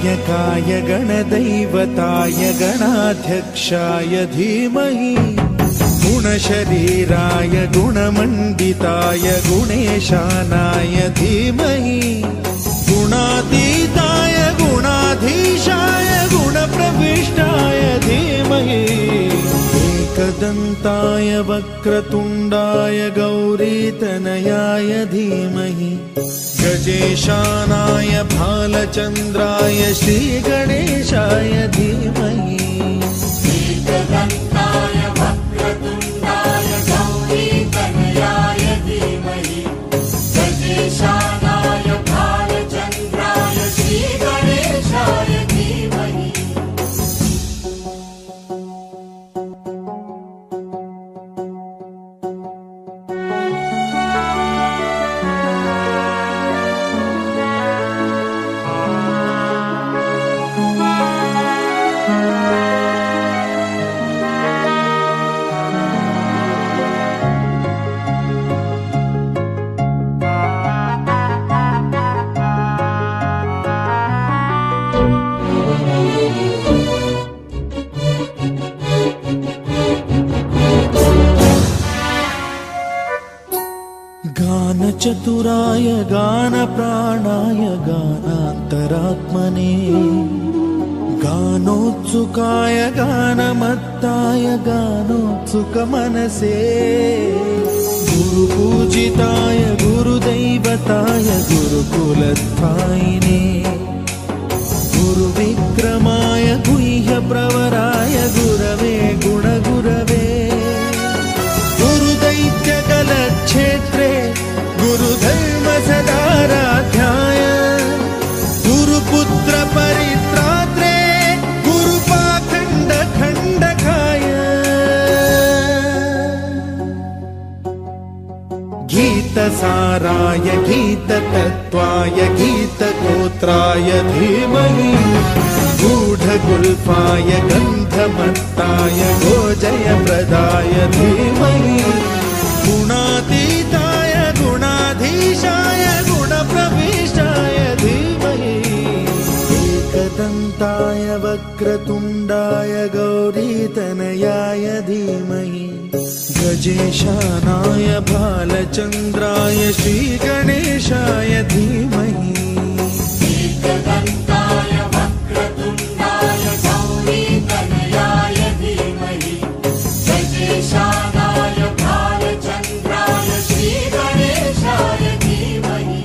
गणनायकाय गणदैवताय गणाध्यक्षाय धीमहि गुणशरीराय गुणमण्डिताय गुणेशानाय धीमहि गुणातीताय गुणाधीशाय गुणप्रविष्टाय धीमहि एकदन्ताय वक्रतुण्डाय गौरीतनयाय धीमहि गजेशानाय भालचन्द्राय श्रीगणेशाय धीमहि एकदन्ताय वक्रतुण्डाय गौरीतनयाय धीमहि गजेशानाय भालचन्द्राय श्रीगणेशाय धीमहि गानचतुराय गानप्राणाय गानान्तरात्मने गानोत्सुकाय गानमत्ताय गानोत्सुकमनसे गुरुपूजिताय गुरुदैवताय गुरुकुलस्थायिने गुरुविक्रमाय गुह्यप्रवराय गुरवे गुणगुरवे गुरुदैत्यकलक्षेत्रे गुरुधर्मसदाराध्याय गुरुपुत्र परित्रात्रे गुरुपाखण्डखण्डकाय गीतसाराय गीततत्त्वाय गीतगोत्राय धीमहि गूढगुल्फाय गन्धमत्ताय गोजयप्रदाय धीमहि गुणातीताय गुणाधीशाय गुणप्रविष्टाय धीमहि एकदन्ताय वक्रतुण्डाय गौरीतनयाय धीमहि गजेशानाय भालचन्द्राय श्रीगणेशाय धीमहि एकदन्ताय वक्रतुण्डाय गौरीतनयाय धीमहि गजेशानाय भालचन्द्राय श्रीगणेशाय धीमहि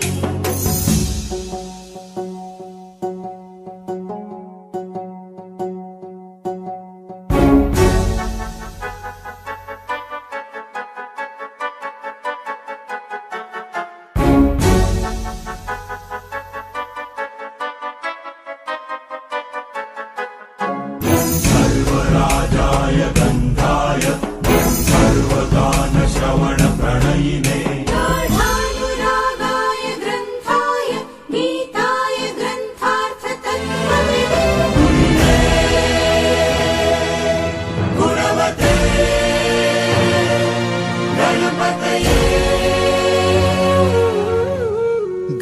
सर्वराजाय गन्धाय सर्वगानश्रवणप्रणयिने गाढानुरागाय ग्रन्थाय गीताय ग्रन्थार्थतत्त्वविदे गुणवते गणपतये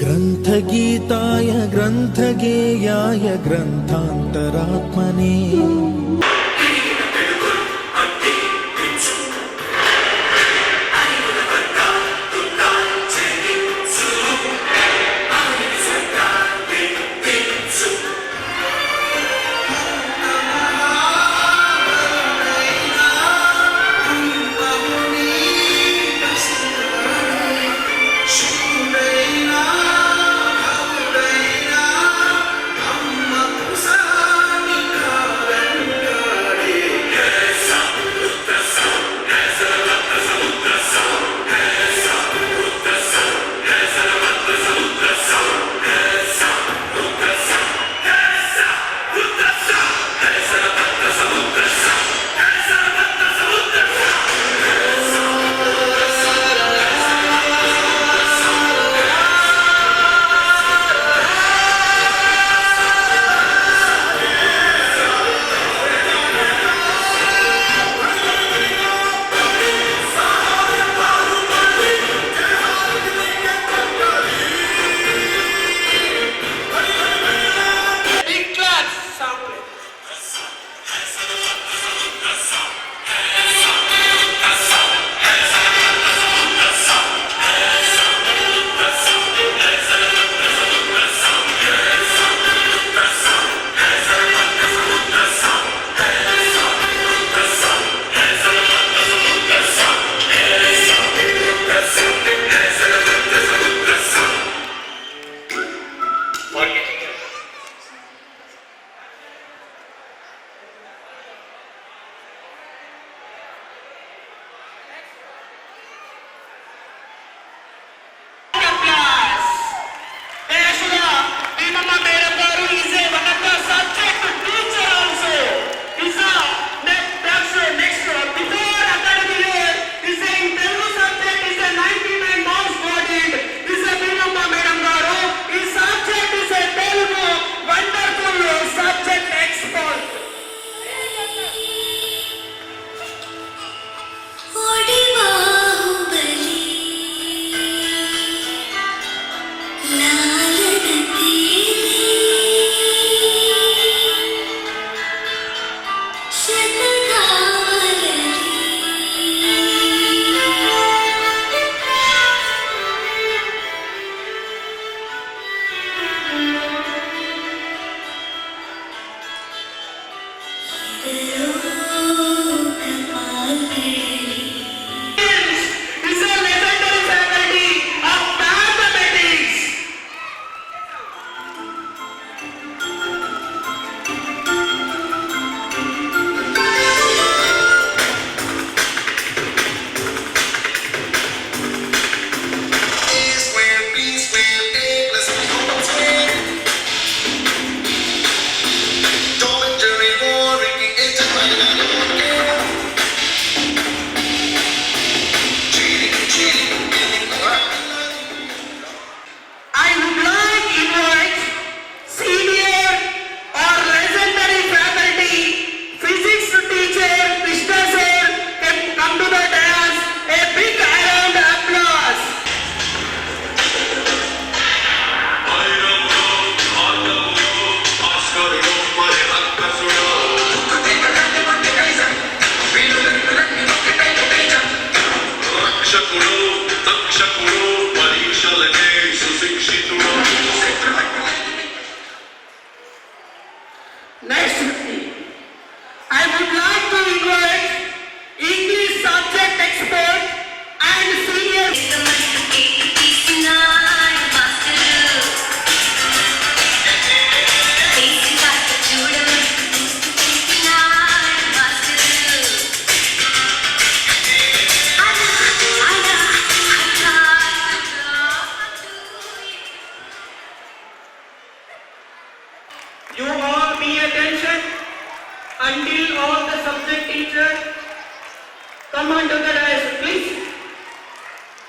ग्रन्थगीताय ग्रन्थगेयाय ग्रन्थान्तरात्मने Shundaina, Gaudaina, Amma Kusani Karan is a legendary faculty of mathematics. I would like to invite senior or legendary faculty physics teacher Krishna sir can come to the dais. A big round of applause. రక్షకుడు తక్షకుడు పరీక్షలకే సుశిక్షితుడు Next, I would like to invite English subject expert and senior. You all pay attention until all the subject teachers come onto the dais, please.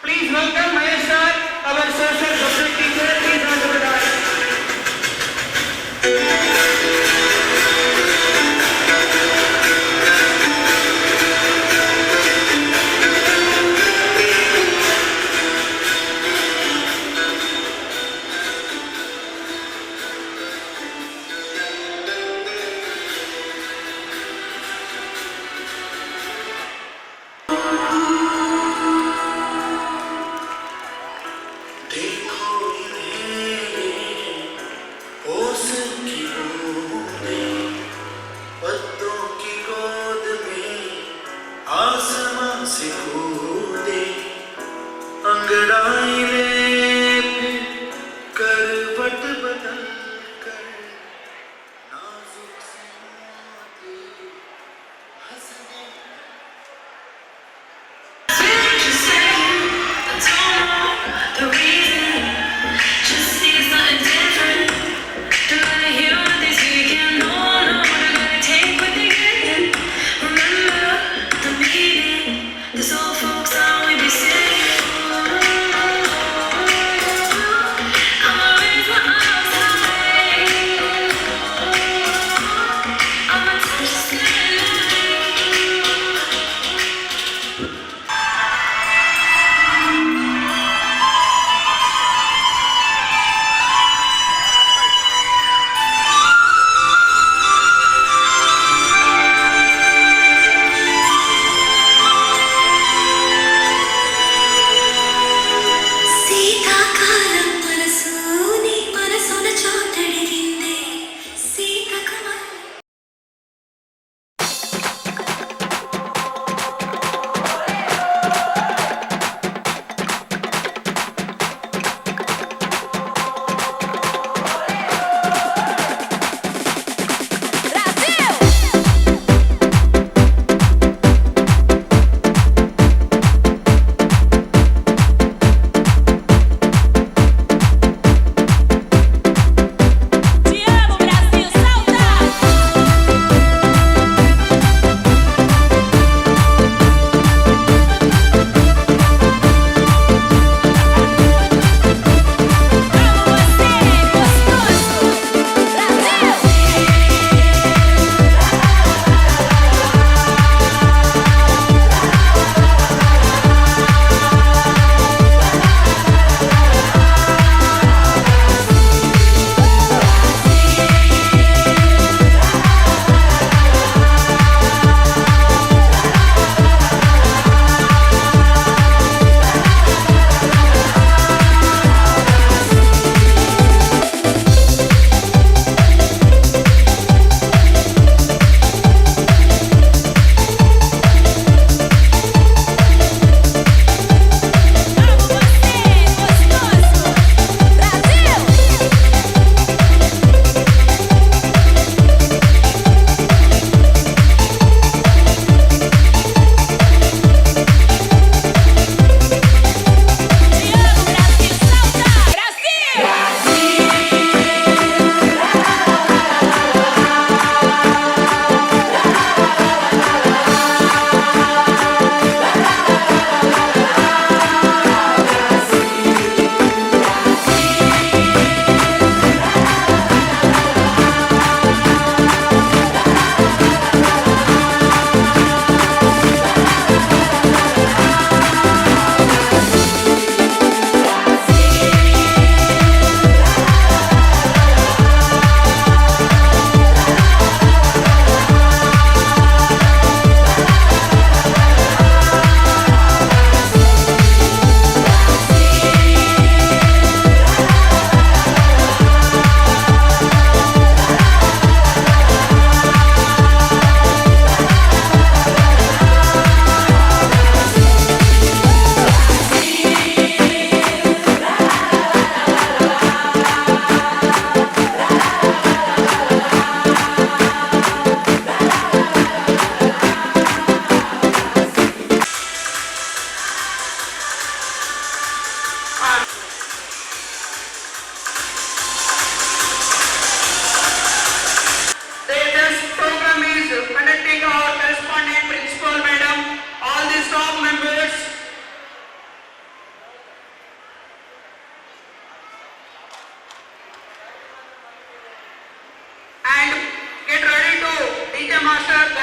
Please welcome Mahesh sir, our social subject teacher, please onto the dais. देखो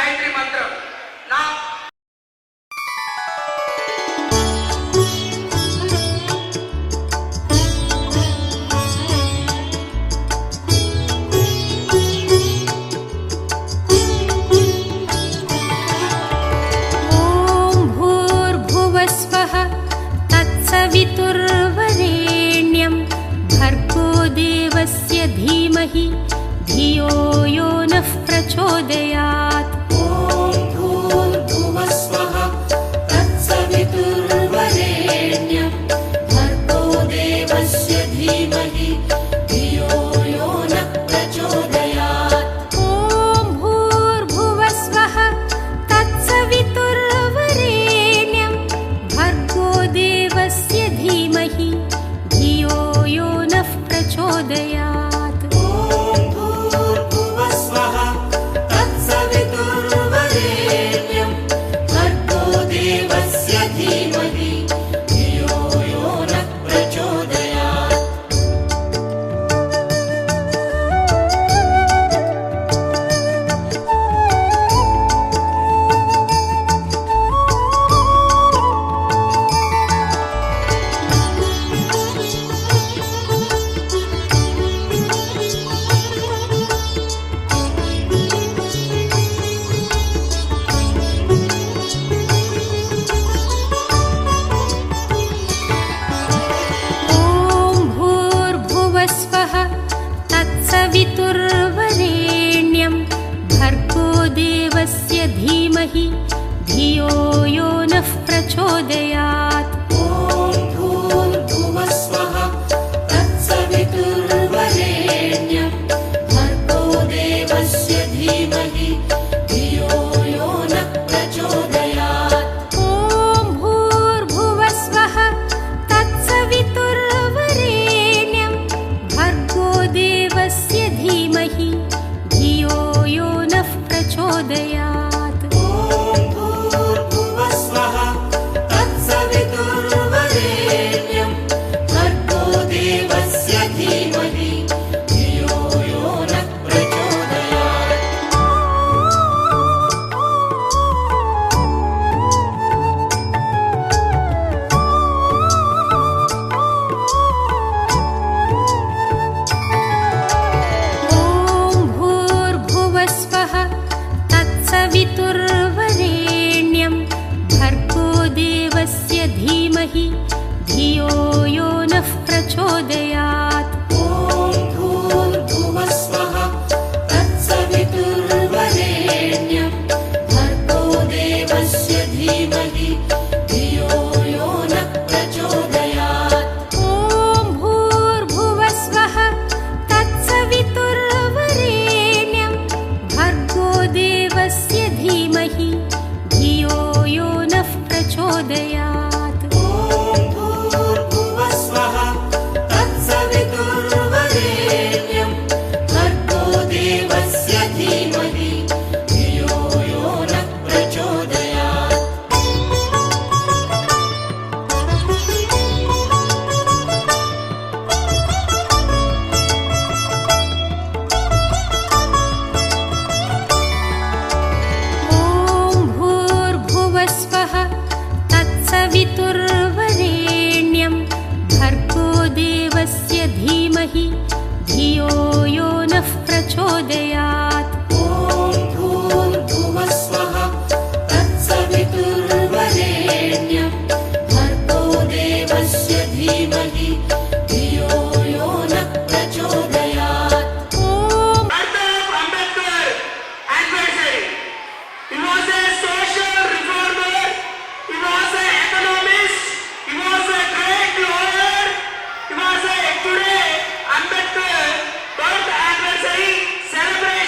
Gayatri Mantra. Now, ॐ भूर्भुवस्वः तत्सवितुर्वरेण्यं भर्गो देवस्य धीमहि धियो यो नः प्रचोदयात्। भूर्भुवस्वः तत्सवितुर्वरेण्यं भर्गो देवस्य धीमहि धियो यो नः प्रचोदयात्। ॐ भूर्भुवस्वः तत्सवितुर्वरेण्यं भर्गो देवस्य धीमहि धियो यो नः प्रचोदयात्। भूर्भुवस्वः तत्सवितुर्वरेण्यं भर्गो देवस्य धीमहि धियो यो नः प्रचोदयात्। ॐ भूर्भुवस्वः तत्सवितुर्वरेण्यं भर्गो देवस्य धीमहि धियो यो नः प्रचोदयात्। भूर्भुवस्वः तत्सवितुर्वरेण्यं भर्गो देवस्य धीमहि धियो यो नः प्रचोदयात्। ॐ भूर्भुवस्वः तत्सवितुर्वरेण्यं भर्गो देवस्य धीमहि धियो यो नः प्रचोदयात्। भूर्भुवस्वः तत्सवितुर्वरेण्यं भर्गो देवस्य धीमहि धियो यो नः प्रचोदयात्। ॐ भूर्भुवस्वः तत्सवितुर्वरेण्यं भर्गो देवस्य धीमहि धियो यो नः प्रचोदयात्। भूर्भुवस्वः तत्सवितुर्वरेण्यं भर्गो देवस्य धीमहि धियो यो नः प्रचोदयात्। ॐ भूर्भुवस्वः तत्सवितुर्वरेण्यं भर्गो देवस्य धीमहि धियो यो नः प्रचोदयात्। भूर्भुवस्वः तत्सवितुर्वरेण्यं भर्गो देवस्य धीमहि धियो यो नः प्रचोदयात्। ॐ भूर्भुवस्वः तत्सवितुर्वरेण्यं भर्गो देवस्य धीमहि धियो यो नः प्रचोदयात्। भूर्भुवस्वः तत्सवितुर्वरेण्यं भर्गो देवस्य धीमहि धियो यो नः प्रचोदयात्। Birthday of Ambedkar anniversary. He was a social reformer. He was an economist. He was a great lawyer. He was a today Ambedkar birth anniversary celebration.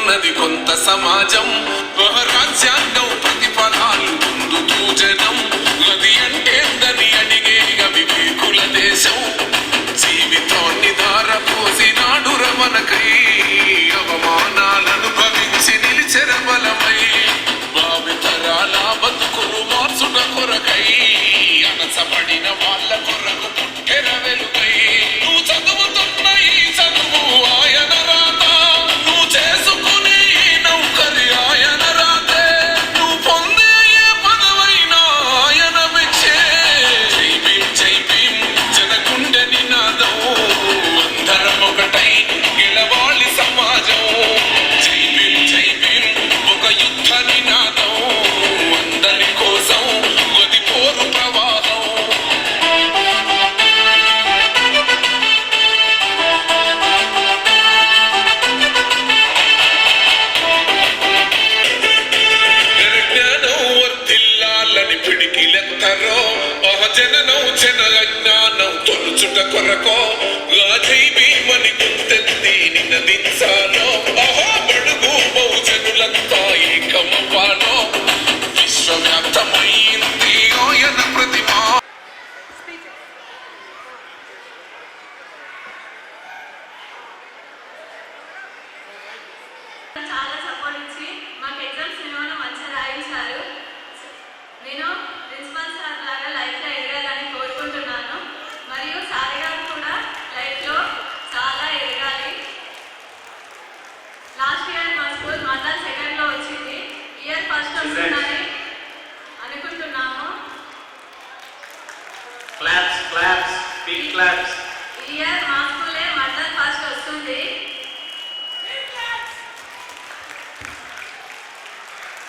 ఉన్నది కొంత సమాజం రాజ్యాంగం ప్రతిఫలాలు పొందుతూ జనం గది అంటే అడిగే వివేకుల దేశం జీవితాన్ని ధారపోసినాడు రమణకై అవమానాలను భవించి నిలిచెర బలమై భావితరాల బతుకులు మార్చుట కొరకై అనసబడిన వాళ్ళ కొరకు పుట్టెర వెలుగై నువ్వు చదువుతున్న ఈ చదువు ఆయన రాత నువ్వు చేసుకునే ఈ నౌకరి ఆయన రాతే నువ్వు పొందే ఏ పదవైనా ఆయన మెచ్చే జై భీం జనగుండె నినాదం అందరం ఒకటై గెలవాలి సమాజం జై భీం ఒక యుద్ధ నినాదం అందరి కోసం గది పోరు ప్రవాహం జ్ఞానం వర్ధిల్లాలని పిడికిలెత్తరో జననం జన అజ్ఞానం తొలుచుట కొరకో జై భీమని గుంతెత్తి నినదించాలో బడుగు బహుజనులంతా ఏకమవ్వాలో విశ్వవ్యాప్తమైంది ఆయన ప్రతిమ చాలా సపోర్ట్ ఇచ్చి మాకు ఎగ్జామ్స్ విలువను మంచిగా రాయించారు. నేను ప్రిన్సిపల్ సార్ లాగా లైఫ్లో ఎదగాలని కోరుకుంటున్నాను. మరియు సార్ గారు కూడా లైఫ్లో చాలా ఎదగాలి. లాస్ట్ ఇయర్ మా స్కూల్ మండల్ సెకండ్లో వచ్చింది. ఇయర్ ఫస్ట్ వస్తుందని అనుకుంటున్నాము. ఈ ఇయర్ మా స్కూలే మండల్ ఫస్ట్ వస్తుంది.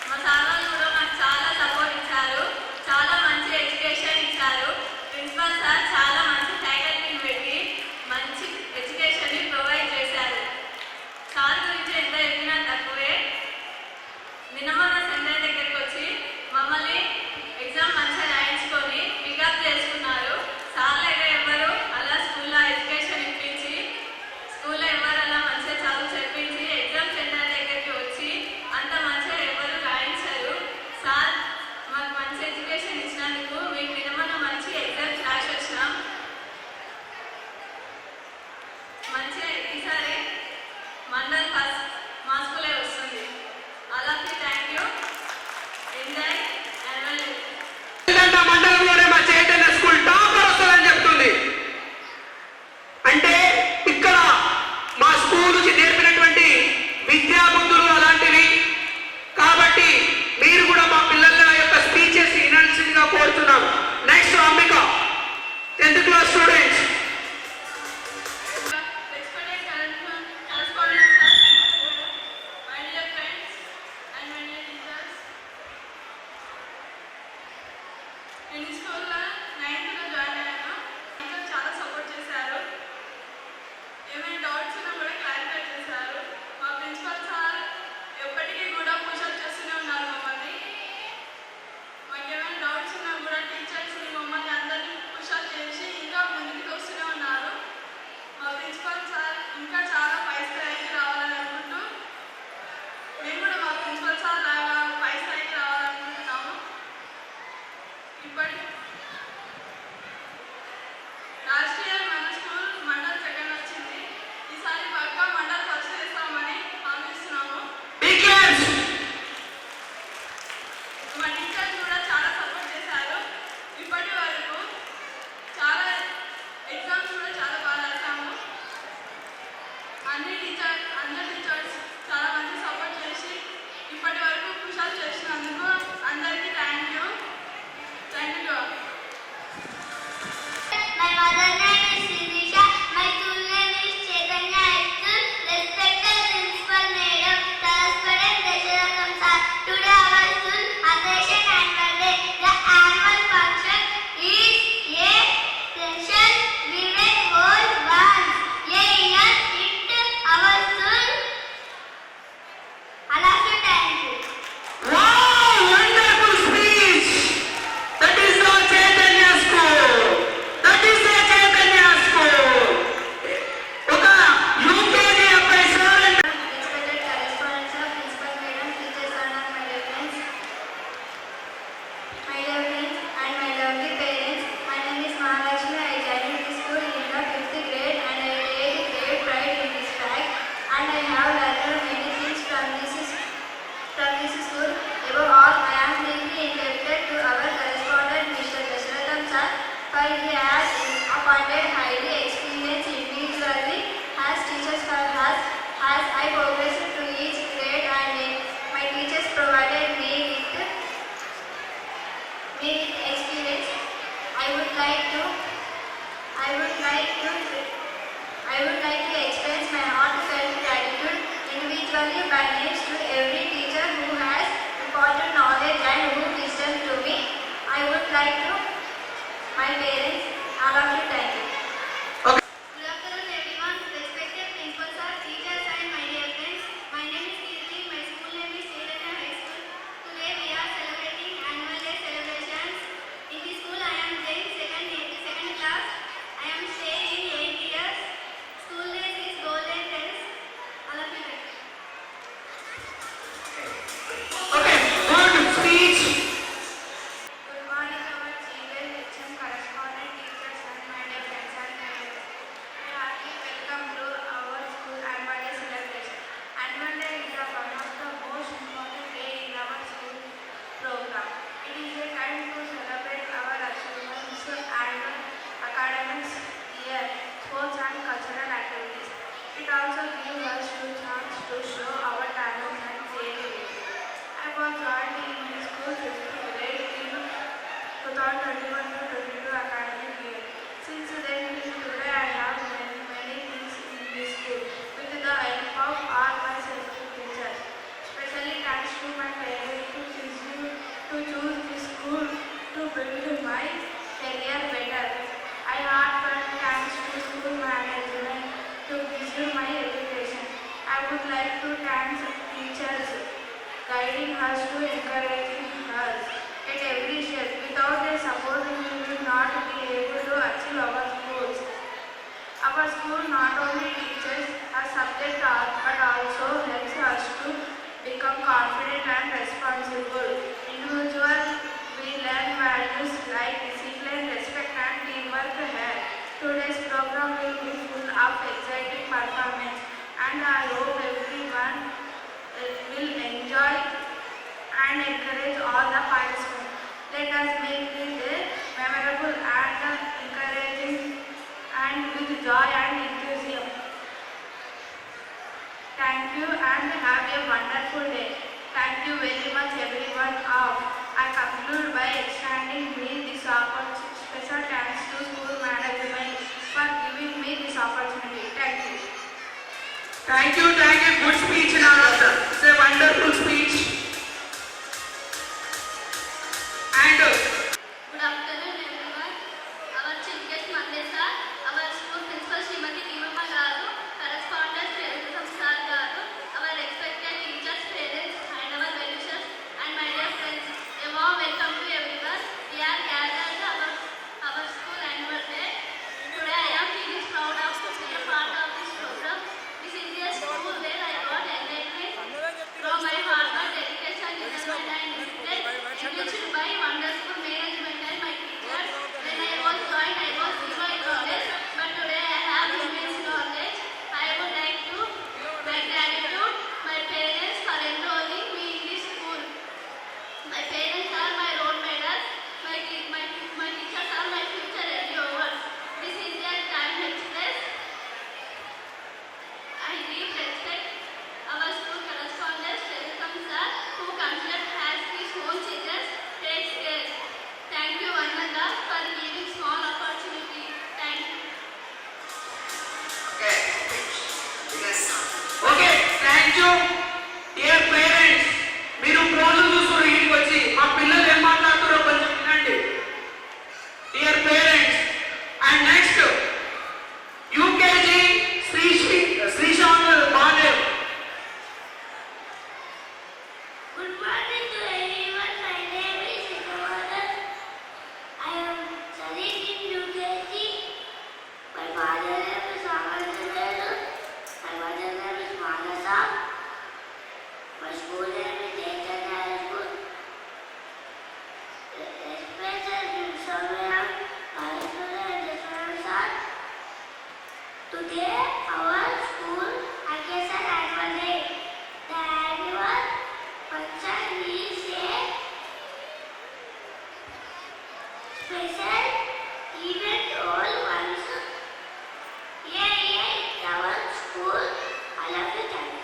మా సార్ వాళ్ళు కూడా మాకు చాలా సపోర్ట్ ఇచ్చారు. చాలా మంచి ఎడ్యుకేషన్ ఇచ్చారు. ప్రిన్సిపల్ సార్ చాలా మంచి ఫ్యాకల్టీని పెట్టి మంచి ఎడ్యుకేషన్ని ప్రొవైడ్ చేశారు. సార్ గురించి ఎంత చెప్పినా తక్కువే. నిన్న మొన్న సెంటర్ దగ్గరికి వచ్చి మమ్మల్ని ఎగ్జామ్ మంచిగా రాయించుకొని పికప్ చేసుకున్నారు. సార్లు అయితే ఎవరు అలా physically by names to every teacher who has important knowledge and who listens to me. I would like to my parents, all of you, thank you. Okay. Good afternoon everyone, respected principal sir, teachers and my dear friends. My name is Kirti, my school name is Srirana High School. Today we are celebrating annual day celebrations. In this school I am in second class. I am staying in 8 years. School days is golden days. All of you, thank you. Okay, good speech. Good morning, our children, HM correspondent, teachers, and my dear friends and parents. I heartily welcome to our school annual day celebration. Annual day is one of the most important day in our school program. It is a time to celebrate our achievements and academics year, sports and cultural activities. It also gives us a chance to show our talents and creativity. I was joined in my school 5th grade in 2021-22 academic year. Since then till today I have learned many things in this school with the help of all my teachers. Especially thanks to my parents to choose this school to build my career better. I heartfelt thanks to school management to pursue my education. I would like to thank teachers guiding us to encouraging us at every step. Without their support, we will not be able to achieve our goals. Our school not only teaches a subject but also helps us to become confident and responsible. Individual, we learn values like discipline, respect and teamwork here. Today's program will be full of exciting performance and I hope everyone will enjoy and encourage all the participants. Let us make this day memorable and encouraging and with joy and enthusiasm. Thank you and have a wonderful day. Thank you very much everyone. I conclude by extending me this opportunity. Special thanks to school management for giving me this opportunity. Thank you. Thank you. Good speech, Nalanda. It's a wonderful speech. And Good afternoon everyone. Our chief guest Mandesa, our school principal Srimati Deemamma garu, correspondent Sridhar sir garu, our respected teachers, parents and our well-wishers and my dear friends. A warm welcome to everyone. We are gathered our school annual day. Today I am feeling proud of to be a part of this program. This is a school where I got enlightenment from my hard work, dedication, determination and discipline, enriched by wonderful management and my teachers. When I was joined, I was zero in knowledge, but today I have immense knowledge. I would like to my gratitude my parents for enrolling me in this school. My parents are my role models. My teachers are my future endeavors. This is their time express. I deep respect our school correspondent Sridhar sir, who considered as his own children, takes care. Thank you Ananda for giving small opportunity. Thank you. okay, thank you. Dear parents, మీరు ఫోన్లు చూసుకుని ఇంటికి వచ్చి మా పిల్లలు ఏం మాట్లాడుతారో కొంచెం వినండి. Dear parents, and next UKG Srishant Badev. Good morning to everyone. My name is Siddhartha. I am studying in UKG. My father name is Amandaru. My mother name is Manasa. My school name is Dayton High School. Respected Samaya, Parasura and Deswansa. Today our school occasion annual day. The annual function is a special event all once a year in our school. I love you, thank you.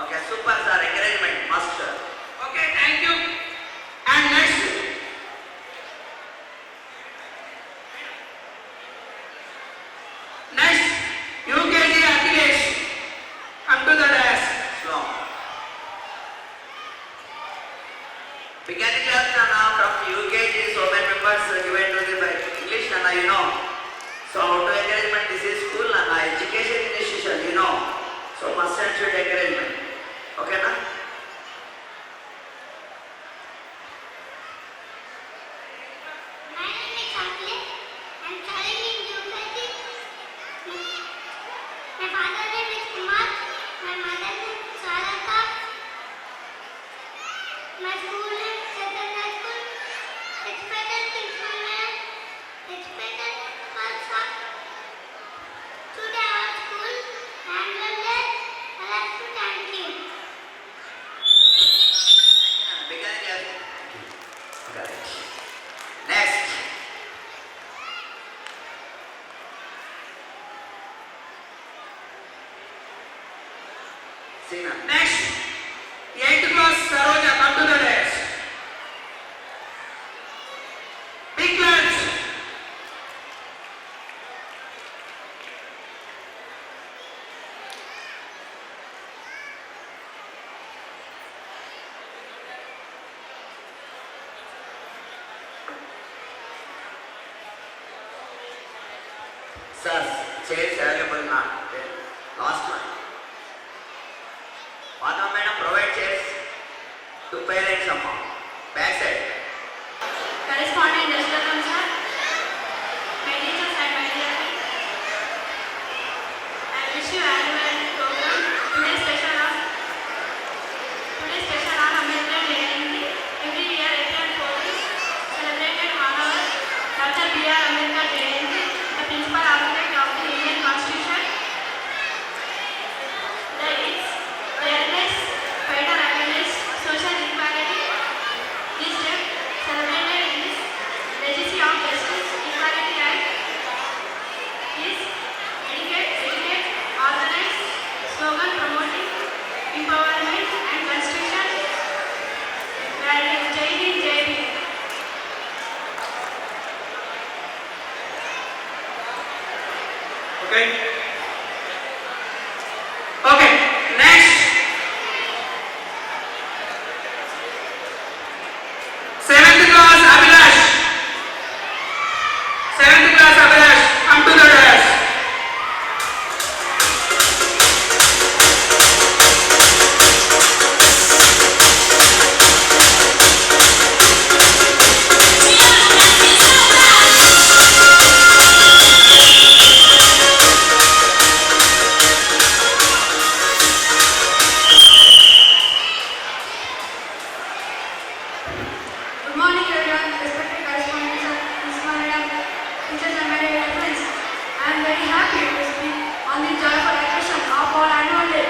Okay, super sir, encouragement, master. Okay, thank you. And next UKG My father name is Kumar. My mother name is Saraka. My school name is Chaitanya School. Respected principal, respected principal. Today our school annual day. I like to thank you. Beginning yes. Correct. Next. Sina. Next, 8th class Saroja, come to the desk. Big claps. Sir, chairs available now. Last one. Padma madam provide chairs to parents somehow. Back side. Correspondent Dashratham sir, my teachers and my dear friends, I wish you annual program. Today's special on Ambedkar Jayanti. Every year, April 14th, celebrated on our Dr. B.R. Ambedkar Jayanti, the principal architect of the Indian Constitution. That is fairness, federal against social inequality. This day celebrated in this legacy of justice, equality and is educate, organize, slogan promoting empowerment and constitution. Where Jai Hind, Jai Bhim. Okay. Okay. Next. 7th class Abhilash. 7th class Abhilash, come to the desk. Good morning, everyone. Respected correspondents, principal madam, teachers and my dear friends. I am very happy to speak on this joyful occasion of our annual day.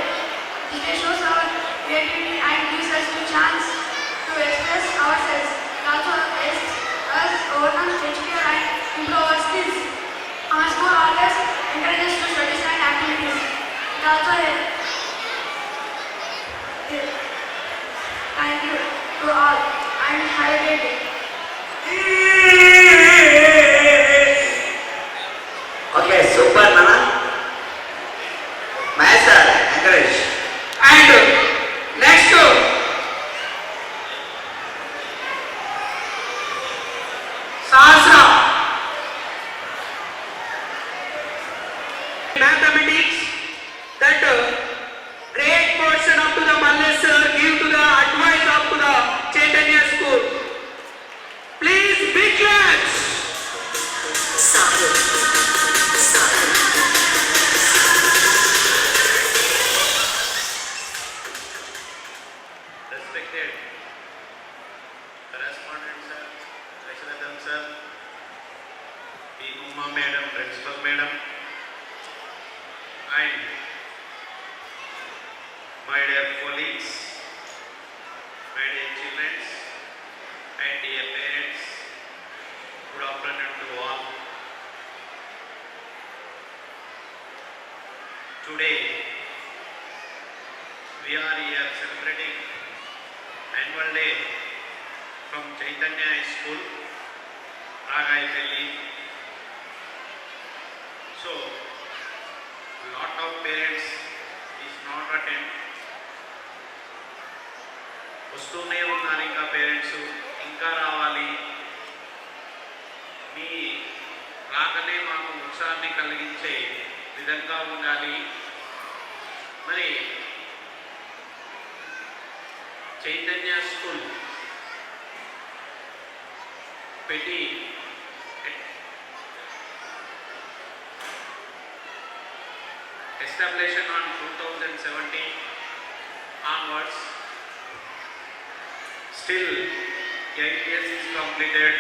This day shows our creativity and gives us a chance to express ourselves. It also helps us overcome stage fear and improve our skills. Our school always encourages to studies and activities. It also helps. Thank you to all and have a great day. Okay, super Nana. Master, encourage. And next, Sahasra. Mathematics, that great portion up to the Mallesh sir give to the advice up to the Chaitanya school. Please, big claps. Respected correspondent sir, Dashratham sir, the Uma madam, principal madam, and my dear colleagues, my dear children, and dear parents, good afternoon to all. Today, we are here celebrating annual day from Chaitanya School, Ragaipalli. So, lot of parents is not attend. వస్తూనే ఉన్నారు ఇంకా parents ఇంకా రావాలి. మీ రాకనే మాకు ఉత్సాహాన్ని కలిగించే విధంగా ఉండాలి. మరి చైతన్య స్కూల్ పెట్టి established on 2017 onwards. Still 8 years is completed.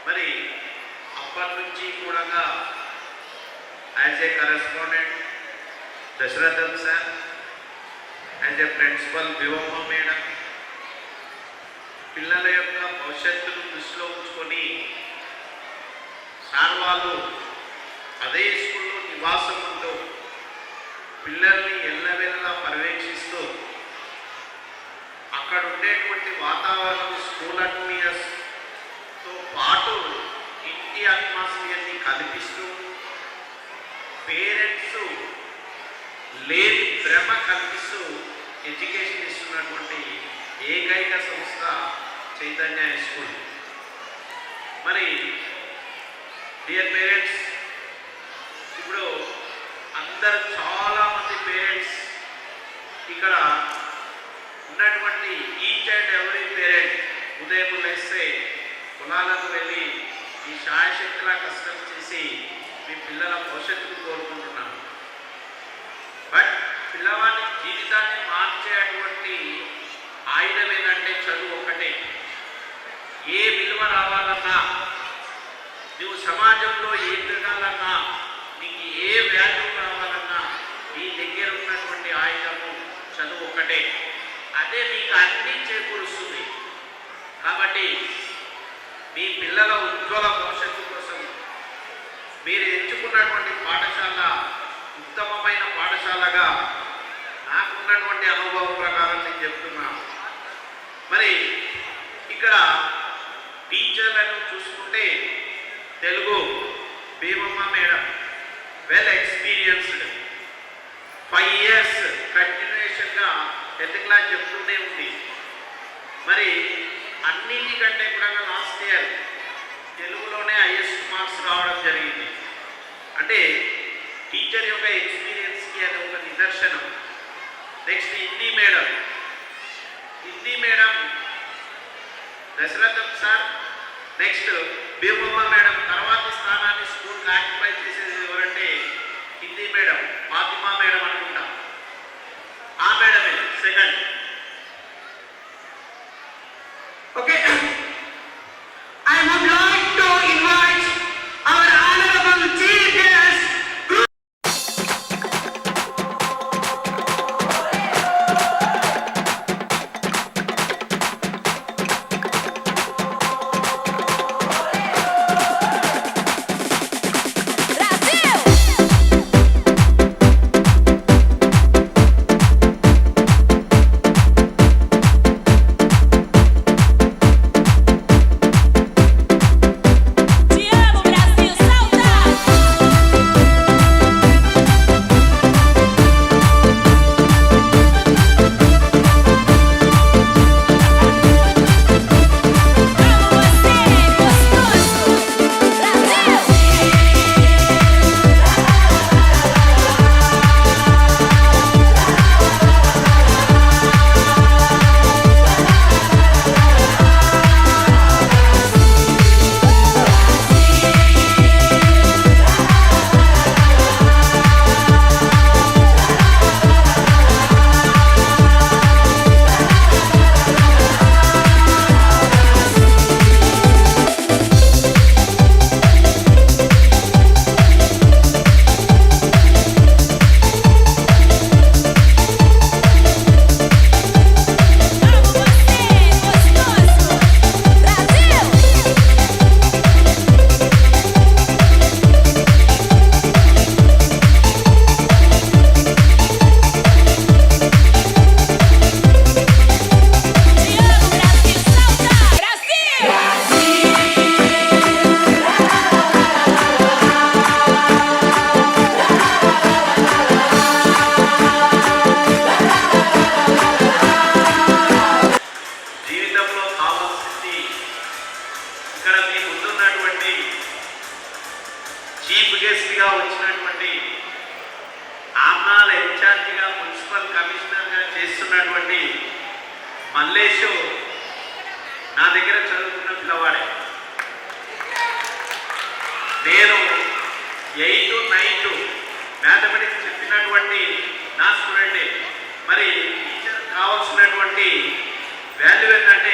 మరి అప్పటి నుంచి కూడా as a correspondent Dasharathan sir, as a principal Vivamma madam, పిల్లల యొక్క భవిష్యత్తును దృష్టిలో ఉంచుకొని సార్ వాళ్ళు అదే స్కూల్లో నివాసం ఉంటూ పిల్లల్ని ఎల్లవెల్లా పర్యవేక్షిస్తూ అక్కడ ఉండేటువంటి వాతావరణం, స్కూల్ అట్మాస్ఫియర్తో పాటు ఇంటి అట్మాస్ఫియర్ని కల్పిస్తూ పేరెంట్స్ లేని భ్రమ కల్పిస్తూ ఎడ్యుకేషన్ ఇస్తున్నటువంటి ఏకైక సంస్థ చైతన్య స్కూల్. మరి డియర్ పేరెంట్స్, ఇప్పుడు అందరు చాలామంది పేరెంట్స్ ఇక్కడ ఉన్నటువంటి ఈచ్ అండ్ ఎవ్రీ పేరెంట్ ఉదయం లేస్తే పొలాలకు వెళ్ళి ఈ శాయశక్తిలా కష్టం చేసి మీ పిల్లల భవిష్యత్తును కోరుకుంటున్నాను. బట్ పిల్లవాడి జీవితాన్ని మార్చేటువంటి ఆయుధం ఏంటంటే చదువు ఒక్కటే. ఏ విలువ రావాలన్నా, నువ్వు సమాజంలో ఏ తిరగాలన్నా, నీకు ఏ వాల్యూ రావాలన్నా నీ దగ్గర ఉన్నటువంటి ఆయుధము చదువు ఒక్కటే. అదే మీకు అన్నీ చేకూరుస్తుంది. కాబట్టి మీ పిల్లల ఉజ్వల భవిష్యత్తు కోసం మీరు ఎంచుకున్నటువంటి పాఠశాల ఉత్తమమైన పాఠశాలగా నాకున్నటువంటి అనుభవం ప్రకారం నేను చెప్తున్నాను. మరి ఇక్కడ టీచర్లను చూసుకుంటే Telugu Bheemamma madam well experienced, 5 years కంటిన్యూషన్గా 10th class చెప్తూనే ఉంది. మరి అన్నిటికంటే కూడా లాస్ట్ ఇయర్ తెలుగులోనే హైయెస్ట్ మార్క్స్ రావడం జరిగింది. అంటే టీచర్ యొక్క ఎక్స్పీరియన్స్కి అది ఒక నిదర్శనం. Next Hindi madam Dasarathan sir, next Bheemamma madam. తర్వాతి స్థానాన్ని స్కూల్ ఆక్యుపై చేసేది ఎవరంటే హిందీ మేడం ఫాతిమా మేడం అనుకుంటా. ఆ మేడమే second. Okay. I would like to invite our honorable chief guest. Brasil! మరి టీచర్ కావాల్సినటువంటి వాల్యూ ఏంటంటే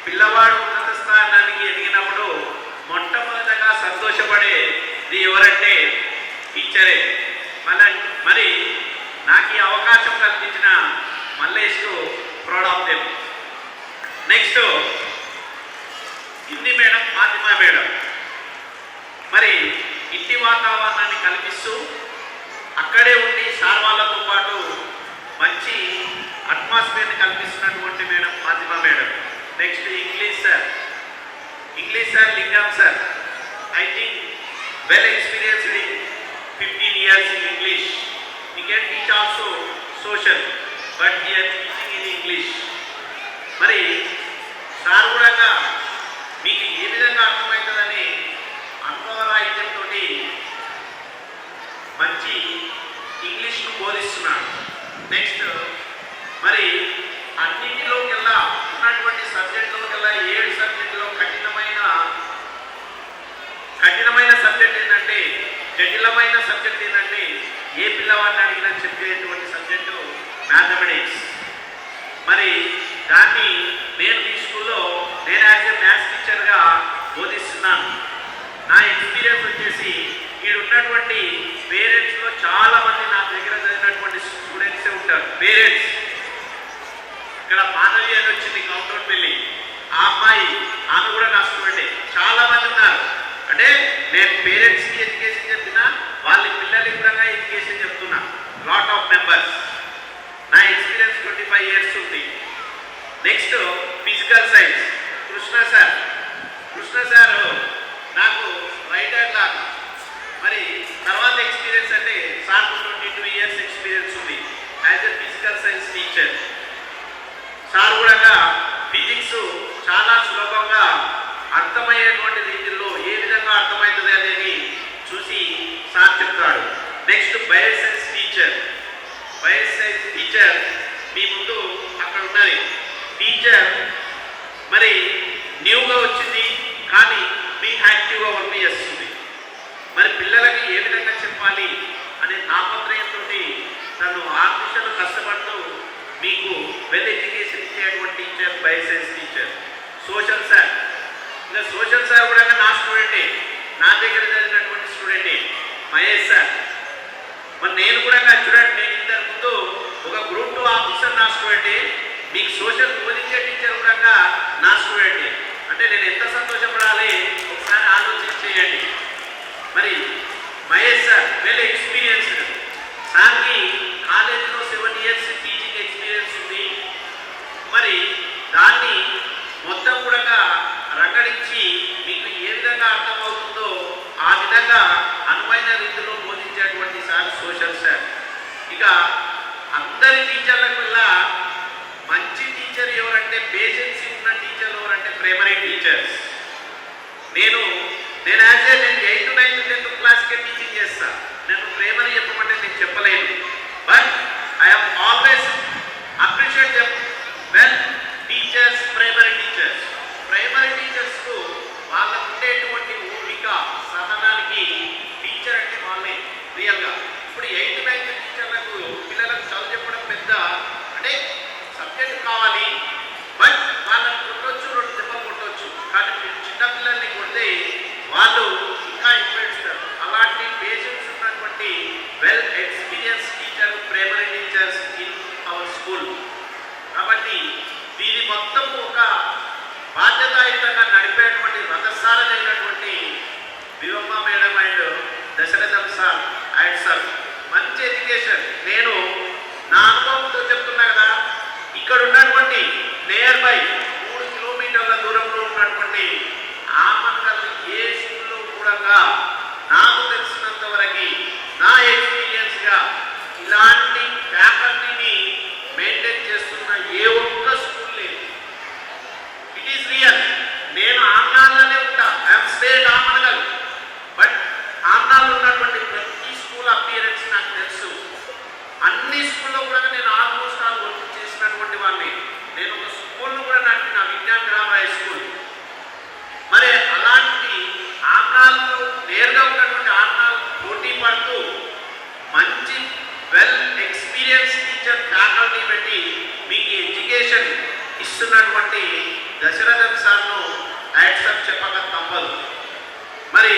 పిల్లవాడు ఉన్నత స్థానానికి ఎదిగినప్పుడు మొట్టమొదటగా సంతోషపడేది ఎవరంటే టీచరే. మరి నాకు ఈ అవకాశం కల్పించిన మల్లేష్కు proud of them. Next Hindi madam Fatima madam. మరి ఇంటి వాతావరణాన్ని కల్పిస్తూ అక్కడే ఉండి సార్ వాళ్ళతో పాటు మంచి అట్మాస్ఫియర్ని కల్పిస్తున్నటువంటి madam Fatima madam. Next English sir Lingam sir. I think well experienced in 15 years in English. He can teach also social, but he is teaching in English. మరి సార్ కూడా మీకు ఏ విధంగా అర్థమవుతుందని అనుభవరాహిత్యంతో మంచి ఇంగ్లీష్ను బోధిస్తున్నాడు. నెక్స్ట్ మరి అన్నింటిలోకెల్లా ఉన్నటువంటి సబ్జెక్టులోకెల్లా 7 సబ్జెక్టులో కఠినమైన సబ్జెక్ట్ ఏంటంటే, జటిలమైన సబ్జెక్ట్ ఏంటంటే ఏ పిల్లవాడిని అడిగినా చెప్పేటువంటి సబ్జెక్టు మ్యాథమెటిక్స్. మరి దాన్ని నేను ఈ స్కూల్లో నేను యాజ్ ఏ మ్యాథ్స్ టీచర్గా బోధిస్తున్నాను. నా ఎక్స్పీరియన్స్ వచ్చేసి ఇక్కడ ఉన్నటువంటి పేరెంట్స్లో చాలామంది నా దగ్గర చదివినటువంటి స్టూడెంట్సే ఉంటారు. పేరెంట్స్ ఇక్కడ మాధవి అని వచ్చింది కౌంటౌన్ వెళ్ళి, ఆ అమ్మాయి ఆమె కూడా నా స్టూడెంటే. చాలామంది ఉన్నారు. అంటే నేను పేరెంట్స్కి ఎడ్యుకేషన్ చెప్పినా వాళ్ళ పిల్లలకి కూడా ఎడ్యుకేషన్ చెప్తున్నా. Lot of members. నా ఎక్స్పీరియన్స్ 25 years ఉంది. Next physical science Krishna sir నాకు రైట్ హ్యాండ్ లాగా. మరి తర్వాత ఎక్స్పీరియన్స్ అంటే సార్ 22 years ఎక్స్పీరియన్స్ ఉంది as a physical science teacher. Sir కూడా ఫిజిక్స్ చాలా సులభంగా అర్థమయ్యేటువంటి రీతిలో ఏ విధంగా అర్థమవుతుంది అనేది చూసి సార్ చెప్తాడు. నెక్స్ట్ బయోసైన్స్ టీచర్ మీ ముందు అక్కడ ఉన్నది. టీచర్ మరి న్యూగా వచ్చింది కానీ మీ యాక్టివ్గా వర్క్ చేస్తుంది. మరి పిల్లలకి ఏ విధంగా చెప్పాలి అనే తాపత్రయంతో తను 6 నిమిషాలు కష్టపడుతూ మీకు వెల్ ఎడ్యుకేషన్ ఇచ్చేటువంటి teacher bioscience teacher. Social sir కూడా నా స్టూడెంటే, నా దగ్గర చదివినటువంటి స్టూడెంటే. మహేష్ సార్ మరి నేను కూడా చూడండి, నేను ఇంతకు ముందు ఒక గ్రూప్ 2 ఆఫీసర్ నా స్టూడెంటే, మీకు సోషల్ బోధించే టీచర్ కూడా నా స్టూడెంటే. అంటే నేను ఎంత సంతోషపడాలి ఒకసారి ఆలోచించేయండి. మరి మహేష్ సార్ వెల్ ఎక్స్పీరియన్స్డ్. సార్కి కాలేజీలో 7 years టీచింగ్ ఎక్స్పీరియన్స్ ఉంది. మరి దాన్ని మొత్తం కూడా రంగడించి మీకు ఏ విధంగా అర్థమవుతుందో ఆ విధంగా అనువైన రీతిలో బోధించేటువంటి సార్ సోషల్ సార్. ఇక అందరి టీచర్లకు వల్ల మంచి టీచర్ ఎవరంటే, పేషెన్సీ ఉన్న టీచర్ ఎవరంటే ప్రైమరీ టీచర్స్. నేను as a 8th, 9th, 10th క్లాస్కే టీచింగ్ చేస్తా. నేను ప్రైమరీ చెప్పమంటే నేను చెప్పలేను. But I'm always appreciate them well teachers. Primary టీచర్స్కు వాళ్ళకు ఉండేటువంటి ఓపిక, సహనానికి టీచర్ అంటే వాళ్ళే రియల్గా. ఇప్పుడు 8th, 9th టీచర్లకు పిల్లలకు చదువు చెప్పడం పెద్ద అంటే సబ్జెక్ట్ కావాలి. బట్ వాళ్ళని కొట్టవచ్చు, 2 దెబ్బలు కొట్టవచ్చు. కానీ చిన్నపిల్లల్ని కొడితే వాళ్ళు ఇంకా ఎక్కువ ఇస్తారు. అలాంటి పేషెన్స్ ఉన్నటువంటి well experience teacher primary teachers in our school. కాబట్టి దీని మొత్తం ఒక బాధ్యతాయుతంగా నడిపేటువంటి రథసారథైనటువంటి Vivamma madam and Dasharatham sir and sir మంచి ఎడ్యుకేషన్. నేను నా అనుభవంతో చెప్తున్నా కదా, ఇక్కడ ఉన్నటువంటి నియర్ బై 3 kilometers దూరంలో ఉన్నటువంటి ఆమన్గల్ ఏ స్కూల్లో కూడా నాకు తెలిసినంత వరకు నా ఎక్స్పీరియన్స్గా ఇలాంటి ఫ్యాకల్టీని మెయింటైన్ చేస్తున్న ఏ ఒక్క స్కూల్ లేదు. It is real. నేను ఆమ్నాల్లోనే ఉంటా. I'm state Amangal. బట్ ఆమ్నాల్లో ఉన్నటువంటి ప్రతి స్కూల్ అపియరెన్స్ నాకు తెలుసు. అన్ని స్కూల్లో కూడా నేను ఆల్మోస్ట్ వర్క్ చేసినటువంటి వాడిని. నేను ఒక స్కూల్ను కూడా నడిపిన, విజ్ఞాన్ గ్రామ హై స్కూల్. మరి అలాంటి ఆమ్నాల్లో నేరుగా ఉన్నటువంటి ఆమ్నాలు పోటీ పడుతూ మంచి వెల్ ఎక్స్పీరియన్స్ టీచర్ ఫ్యాకల్టీ ఇస్తున్నటువంటి దశరథన్ సార్ను హ్యాట్సప్ చెప్పక తప్పదు. మరి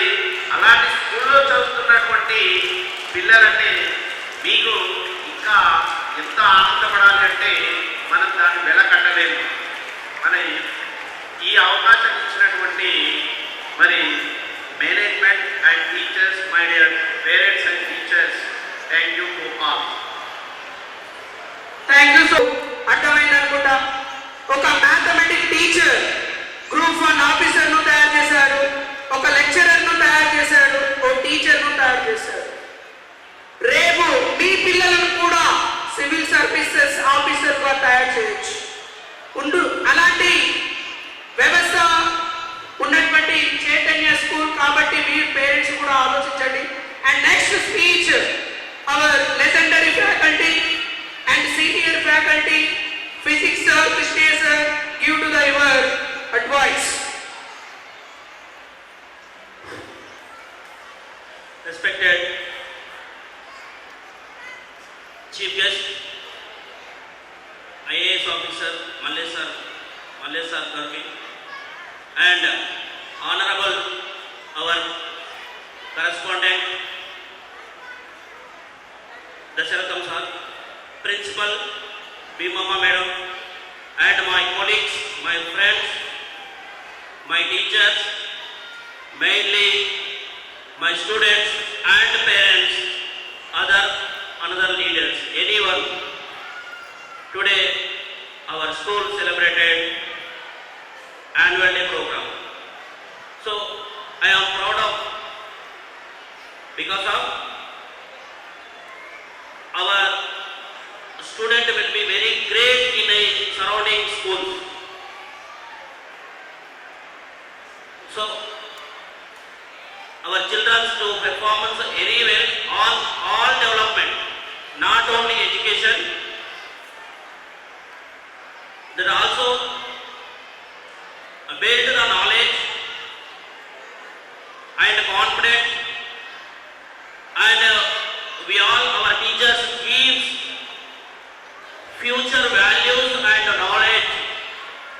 అలాంటి స్కూల్లో చదువుతున్నటువంటి పిల్లలంటే మీకు ఇంకా ఎంత ఆనందపడాలి అంటే మనం దాన్ని వెల కట్టలేము. మరి ఈ అవకాశం ఇచ్చినటువంటి మరి management and teachers, my dear parents and teachers, thank you to all. Thank you. So అర్థమైంది అనుకుంటా. ఒక మ్యాథమెటిక్స్ టీచర్ గ్రూప్ 1 ఆఫీసర్ను తయారు చేశాడు, ఒక లెక్చరర్ను తయారు చేశాడు, ఒక టీచర్ను తయారు చేశాడు. రేపు మీ పిల్లలను కూడా సివిల్ సర్వీసెస్ ఆఫీసర్గా తయారు చేయొచ్చు. అలాంటి వ్యవస్థ ఉన్నటువంటి చైతన్య స్కూల్ కాబట్టి మీ పేరెంట్స్ కూడా ఆలోచించండి. And next speech our legendary faculty and senior faculty physics sir, Krishna sir, give to the your advice. Respected Chief Guest, IAS Officer Mallesar Gargi, and Honorable our correspondent Dasharatham sir, Principal Bhimamma Madam, and my colleagues, my friends, my teachers, mainly my students and parents, another leaders, anyone. Today our school celebrated annual day program. So I am proud of, because of our student will be very great in a surrounding school. So our children do performance very well on all development, not only education, that also build the knowledge and confidence, and we all, our teachers gives future values and knowledge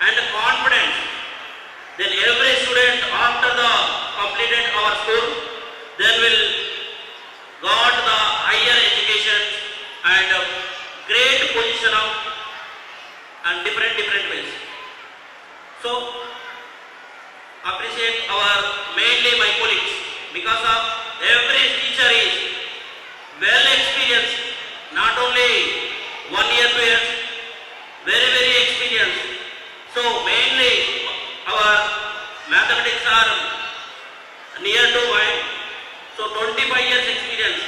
and confidence. Then every student after the completed our school, then will got the higher education and great position of and different ways. So appreciate our mainly my colleagues, because of every teacher is well experienced, not only 1 year, 2 years, very experienced. So mainly our mathematics are near to mine, so 25 years experience.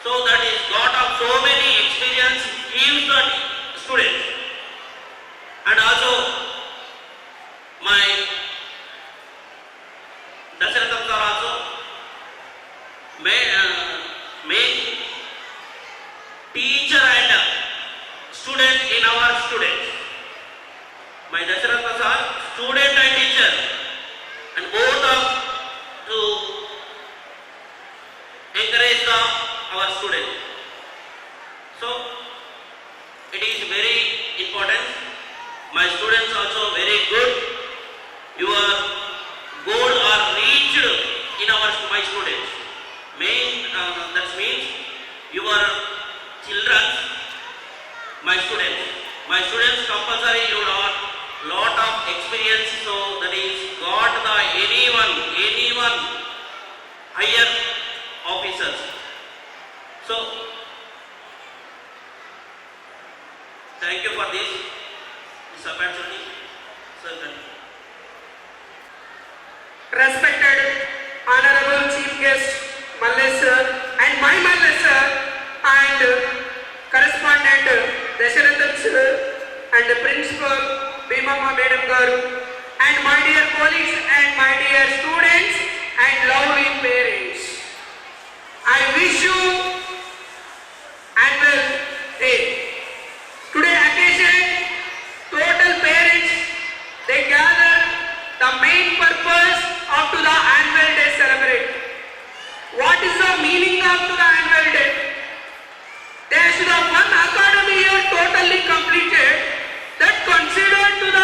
So that is got of so many experience gives the students. And also my Dasharatham sir also main teacher and student in our students. My Dasharatham sir, student and teacher, and both of to encourage our students. So it is very important. My students also very good. Your goal are reached in my students. That means your children, my students compulsory you lot of experience. So that is got the anyone higher officers. So thank you for this opportunity. Respected Honorable Chief Guest Mallesh sir, and my Mallesh sir, and correspondent Dasharatham sir, and Principal Bhimamma Madam garu, and my dear colleagues and my dear students and lovely parents, I wish you annual day. Today occasion, total parents, they gather the main purpose of to the annual day celebrate. What is the meaning of to the annual day? There should have one academy year totally completed, that considered to the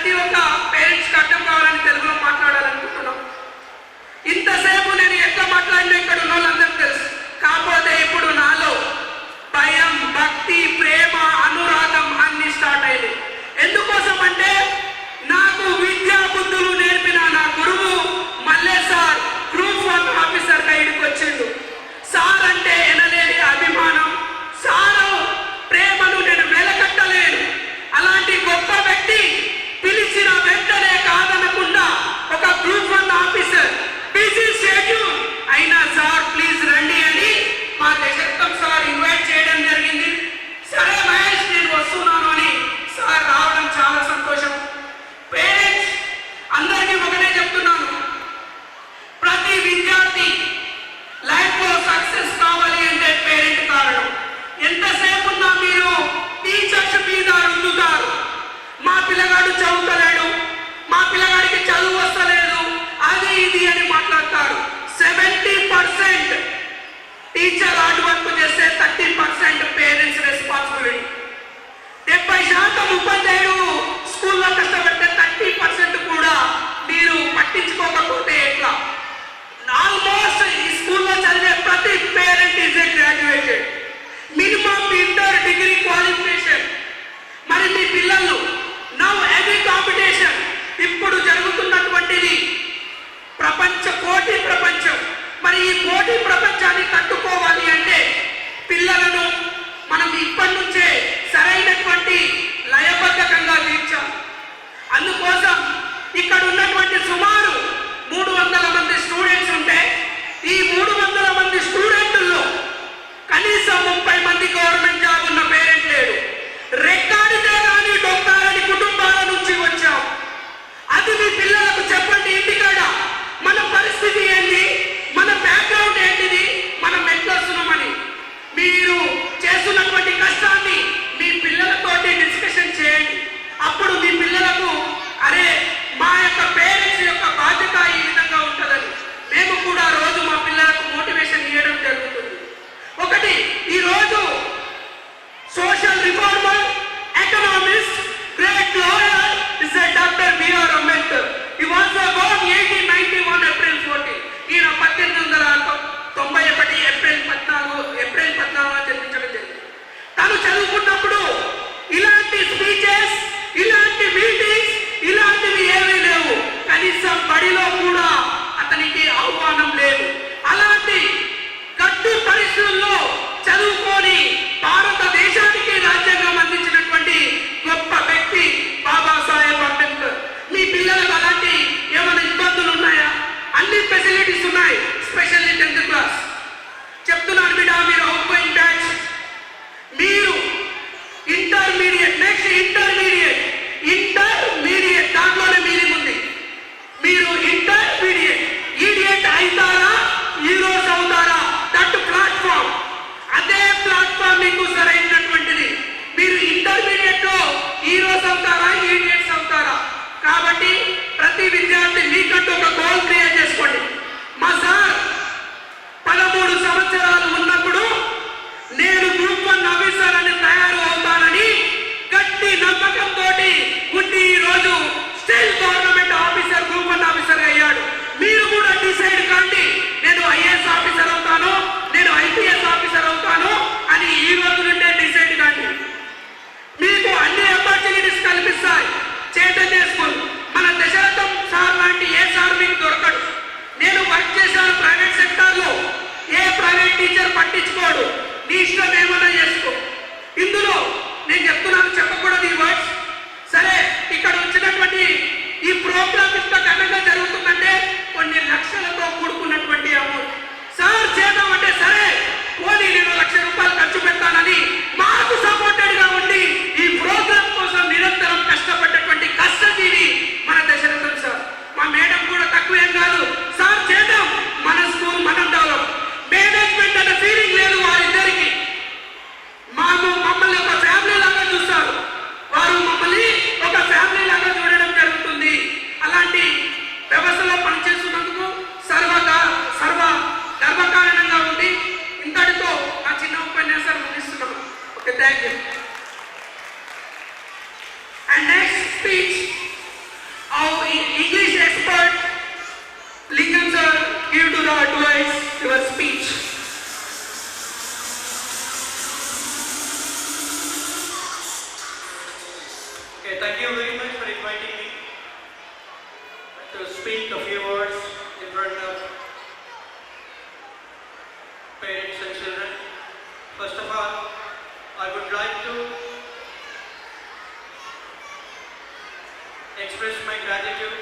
ప్రతి ఒక్క పేరెంట్స్కి అర్థం కావాలని తెలుగులో మాట్లాడాలనుకుంటున్నాం. ఇంతసేపు నేను ఎట్లా మాట్లాడినా ఇక్కడ ఉన్న వాళ్ళందరికీ తెలుసు. కాకపోతే ఇప్పుడు నాలో భయం, భక్తి, ప్రేమ, అనురాగం అన్ని స్టార్ట్ అయ్యాయి. ఎందుకోసం అంటే నాకు విద్యా బుద్ధులు నేర్పిన నా గురువు మల్లె సార్ గ్రూప్ 1 ఆఫీసర్ గైడ్కి వచ్చిండు. సార్ అంటే ఎనలేని అభిమానం, సారు ప్రేమను నేను వెలకట్టలేను. అలాంటి గొప్ప వ్యక్తి పిలిచిన వెంటనే కాదనకుండా ఒక గ్రూప్ 1 ఆఫీసర్ బిజీ షెడ్యూల్ అయినా సార్ ప్లీజ్ రండి అని మా దశరథం సార్ ఇన్వైట్ చేయడం జరిగింది. సరే మహేష్ నేను వస్తున్నాను అని సార్ రావడం చాలా సంతోషం. పేరెంట్స్ అందరికీ ఒకటే చెప్తున్నాను, ప్రతి విద్యార్థి లైఫ్ లో సక్సెస్ కావాలి అంటే పేరెంట్ కారణం. ఎంతసేపు ఉన్నా మీరు టీచర్స్ మీద రుద్దుతారు, మా పిల్లగాడు చదువుతలేడు, మా పిల్లగాడికి చదువు వస్తలేదు, అది ఇది అని మాట్లాడతారు. 70% టీచర్ హార్డ్ వర్క్ చేస్తే 30% పేరెంట్స్ రెస్పాన్సిబిలిటీ. 70% ఉపాధ్యాయుడు స్కూల్లో కష్టపడితే 30% కూడా మీరు పట్టించుకోకపోతే ఎట్లా? ఆల్మోస్ట్ ఈ స్కూల్లో చదివే ప్రతి parent is a graduated, minimum inter degree qualification. మరి మీ పిల్లలు నౌ హెవీ కాంపిటీషన్, ఇప్పుడు జరుగుతున్నటువంటిది పోటీ ప్రపంచం. మరి ఈ పోటీ ప్రపంచాన్ని తట్టుకోవాలి అంటే పిల్లలను మనం ఇప్పటి నుంచే సరైనటువంటి లయబద్ధకంగా తీర్చాలి. అందుకోసం ఇక్కడ ఉన్నటువంటి సుమారు 300 మంది స్టూడెంట్స్ ఉంటే ఈ 300 మంది స్టూడెంట్లలో కనీసం 30 మంది గవర్నమెంట్ జాబ్ ఉన్న పేరెంట్ లేడు. రెక్కాడితే కానీ డొక్కాలని కుటుంబాల నుంచి వచ్చాం. అది మీ పిల్లలకు చెప్పండి. ఇంటికాడ మన పరిస్థితి ఏంటి, మన బ్యాక్గ్రౌండ్ ఏంటిది, మనం ఎట్లా వస్తున్నామని మీరు చేస్తున్నటువంటి కష్టాన్ని మీ పిల్లలతోటి డిస్కషన్ చేయండి. అప్పుడు మీ పిల్లలకు అరే మా యొక్క పేరెంట్స్ యొక్క బాధ్యత ఈ విధంగా ఉంటుందని మేము కూడా రోజు మా పిల్లలకు మోటివేషన్ ఇవ్వడం జరుగుతుంది. ఒకటి, ఈరోజు social reformer, economist, great lawyer is doctor BR Ambedkar. He was born 1891 April 14. ఈయన 1891 ఏప్రిల్ 14 జన్మించడం జరిగింది. తను చదువుకున్నప్పుడు ఇలాంటి స్పీచెస్, ఇలాంటి మీటింగ్స్, ఇలాంటివి ఏమీ లేవు. కనీసం బడిలో కూడా అతనికి ఆహ్వానం లేదు. అలాంటి గట్టి పరిస్థితుల్లో చదువుకొని భారతదేశానికి రాజ్యాంగం అందించినటువంటి గొప్ప వ్యక్తి బాబాసాహెబ్ అంబేద్కర్. మీ పిల్లలకు అలాంటి ఏమైనా ఇబ్బందులు ఉన్నాయా? అన్ని ఫెసిలిటీస్ ఉన్నాయి, స్పెషల్లీ 10th క్లాస్. చెప్తున్నాను బిడ్డ, మీరు అవుట్ గోయింగ్ బ్యాచ్, మీరు ఇంటర్మీడియట్, నెక్స్ట్ ఇంటర్మీడియట్ దాంట్లోనే మీనింగ్ ఉంది. మీరు ఇంటర్మీడియట్ ఈడియట్ అవుతారా, హీరోస్ అవుతారా? దట్ ప్లాట్ఫామ్, అదే ప్లాట్ఫామ్ మీకు సరైనటువంటిది. మీరు ఇంటర్మీడియట్ లో హీరోస్ అవుతారా, ఈడియట్స్ అవుతారా? కాబట్టి ప్రతి విద్యార్థి మీకంటూ ఒక గోల్ క్రియేట్ చేసుకోండి. మా సార్ 13 సంవత్సరాలు ఉన్నప్పుడు నేను గ్రూప్ 1 ఆఫీసర్ అని తయారు అవుతానని గట్టి నమ్మకంతో ఉండి ఈరోజు state government officer, group 1 officer అయ్యాడు. మీరు కూడా డిసైడ్ కాండి, నేను ఐఏఎస్ ఆఫీసర్ అవుతాను, నేను ఐపీఎస్ ఆఫీసర్ అవుతాను అని ఈ రోజు నుండే డిసైడ్ కాండి. మీకు అన్ని ఆపర్చునిటీస్ కల్పిస్తాయి చైతన్య స్కూల్. మన దశరథం సార్ లాంటి ఏ సార్ మీకు దొరకడు. నేను వర్క్ చేశాను ప్రైవేట్ సెక్టార్లో, ఏ ప్రైవేట్ టీచర్ పట్టించుకోడు, నీ ఇష్టం ఏమైనా చేసుకో. ఇందులో నేను చెప్తున్నాను, చెప్పకూడదు ఈ వర్డ్స్. సరే, ఇక్కడ వచ్చినటువంటి ఈ ప్రోగ్రామ్ ఇంత ఘనంగా జరుగుతుందంటే కొన్ని లక్షలతో కూడుకున్నటువంటి అమౌంట్. సార్ చేద్దామంటే సరే పోనీ నేను ₹1,00,000 ఖర్చు పెడతానని మాకు సపోర్టెడ్ గా ఉండి ఈ ప్రోగ్రామ్ కోసం నిరంతరం కష్టపడ్డటువంటి కష్టజీవి మన దశరథం సార్. మా మేడం కూడా తక్కువేం కాదు, సార్ చేద్దాం, మన స్కూల్ మనం డెవలప్. మేనేజ్మెంట్ అనే ఫీలింగ్ లేదు వారిద్దరికి. మమ్మల్ని ఒక ఫ్యామిలీ లాగా చూస్తారు, వారు మమ్మల్ని ఒక ఫ్యామిలీ లాగా చూడడం జరుగుతుంది. అలాంటి వ్యవస్థలో పనిచేస్తున్నందుకు సర్వ గర్వకారణంగా ఉంది. ఇంతటితో నా చిన్న ఉపన్యాసాలు ముగిస్తున్నాను. Okay, thank you. And next speech our English expert, Lingam sir, give to the advice your speech. Okay, thank you very much for inviting me to speak a few words in front of parents and children. First of all, I would like to express my gratitude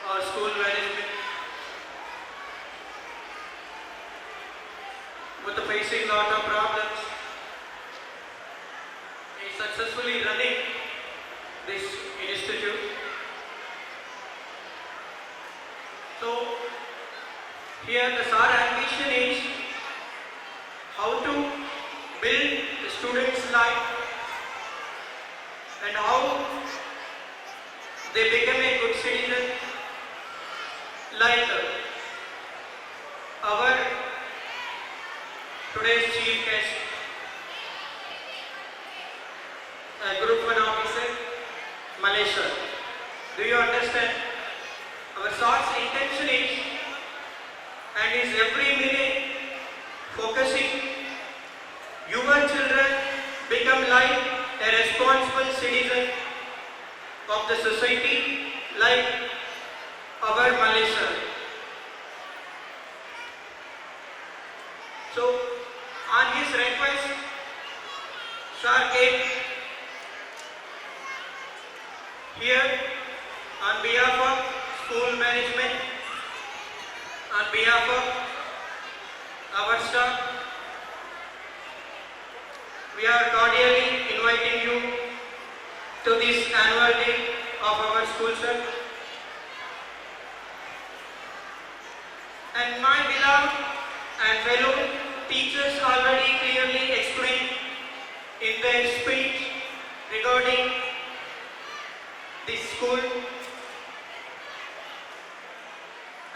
our school management with the facing lot of problems is successfully running this institute. So here the sir ambition is how to build the students' life and how they become a good citizen, like our today's chief guest, Group 1 officer, Malaysia. Do you understand? Our sir's intention is and is every minute focusing your children become like a responsible citizen of the society like our Malaysia. So on his request, sir came here on behalf of school management, on behalf of our staff. We are cordially inviting you to this annual day of our school, sir. And my beloved and fellow teachers already clearly explained in their speech regarding this school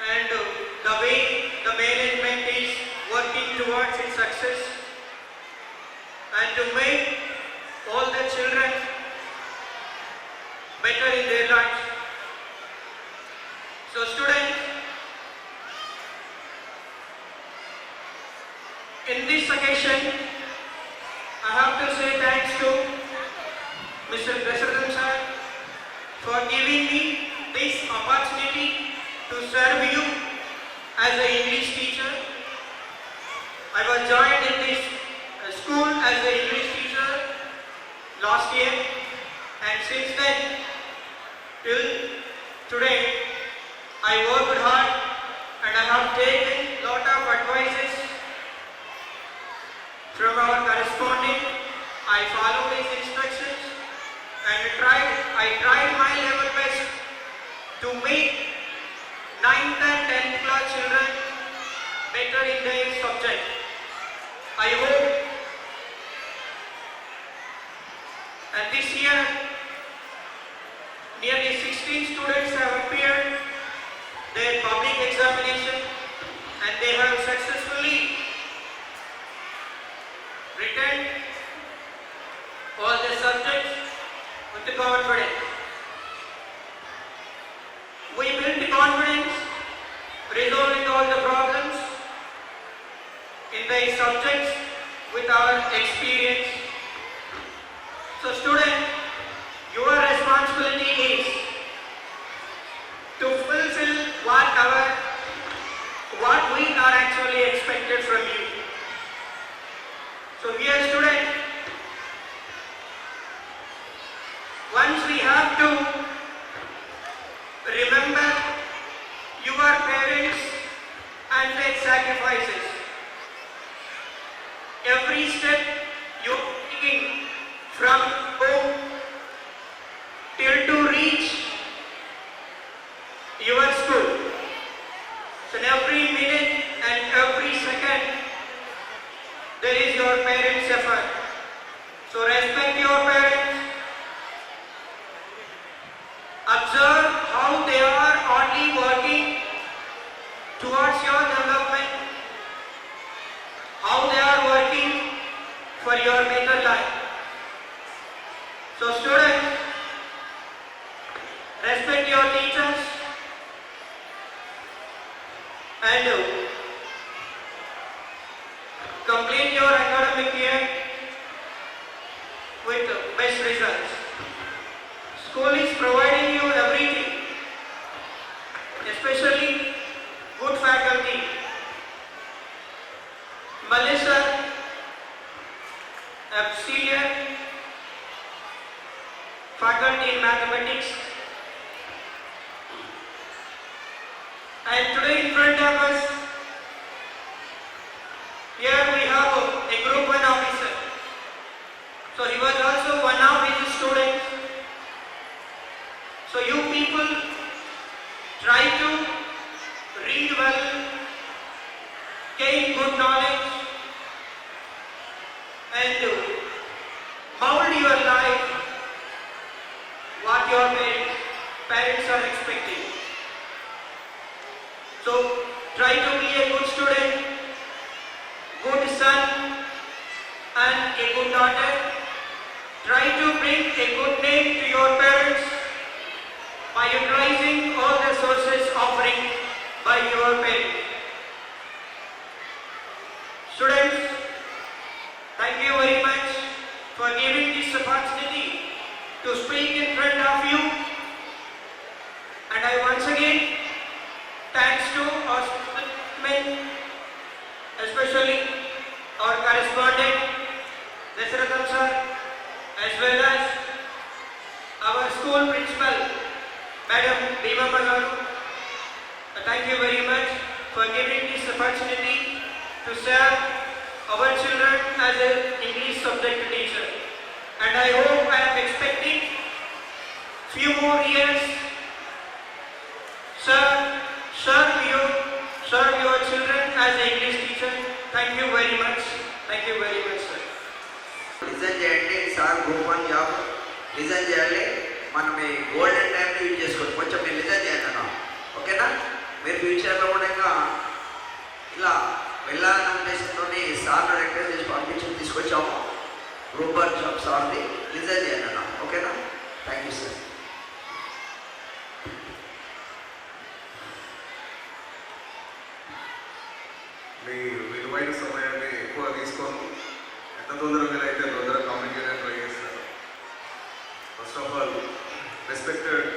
and the way the management is working towards its success and to make all the children better in their lives. So students, in this occasion, I have to say thanks to Mr. President sir for giving me this opportunity to serve you as an English teacher. I was joined in this school as an English teacher last year, and since then till today I worked hard and I have taken lot of advices from our correspondent. I followed his instructions and I tried my level best to make 9th and 10th class children better in their subject. I hope, and this year nearly 16 students have appeared their public examination and they have successfully written all the subjects with the confidence. We built confidence, resolving all the problems in the subjects with our experience. So student, your responsibility is to fulfill what we are actually expected from you. So here student, once we have to remember your parents and their sacrifices. Every step you are taking from home till to reach your school. So in every minute and every second there is your parents' effort. So respect your parents. Observe how they are only working towards your development, how they are working for your better life. So students, teachers and complete your academic year with best results. School is providing you everything, especially good faculty. Melissa, a senior faculty in mathematics, and today in front of us, here we have a group 1 officer. So he was also one of his students. So you people try to read well, gain good knowledge, and mold your life what your parents are expecting. So try to be a good student, good son and a good daughter. Try to bring a good name to your parents by utilizing all the sources offering by your parents. Students, thank you very much for giving this opportunity to speak in front of you. And I once again thanks to our men, especially our correspondent Dasaratham sir, as well as our school principal Madam Bhima Magaru. Thank you very much for giving this opportunity to serve our children as an English subject teacher. And I hope I am expecting few more years serve your children as an English teacher. Thank you very much. Thank you very much, sir. Resign చేయండి sir group 1 job resign చేయాలి. మనం ఈ golden టైంని use చేసుకోవచ్చు. కొంచెం మీరు resign చేయండి అన్న, ఓకేనా? మీరు ఫ్యూచర్లో కూడా ఇంకా ఇలా వెళ్ళాలనే ఉద్దేశంతో సార్ను రిక్వెస్ట్ చేసి పంపించి తీసుకొచ్చాము. గ్రూప్ 1 జాబ్ సార్ని రిజైన్ చేయండి అన్న, ఓకేనా? Thank you sir. మీ విలువైన సమయాన్ని ఎక్కువ తీసుకోను, ఎంత తొందరగా అయితే తొందరగా కమ్యూనికేట్ ట్రై చేస్తారు. First of all respected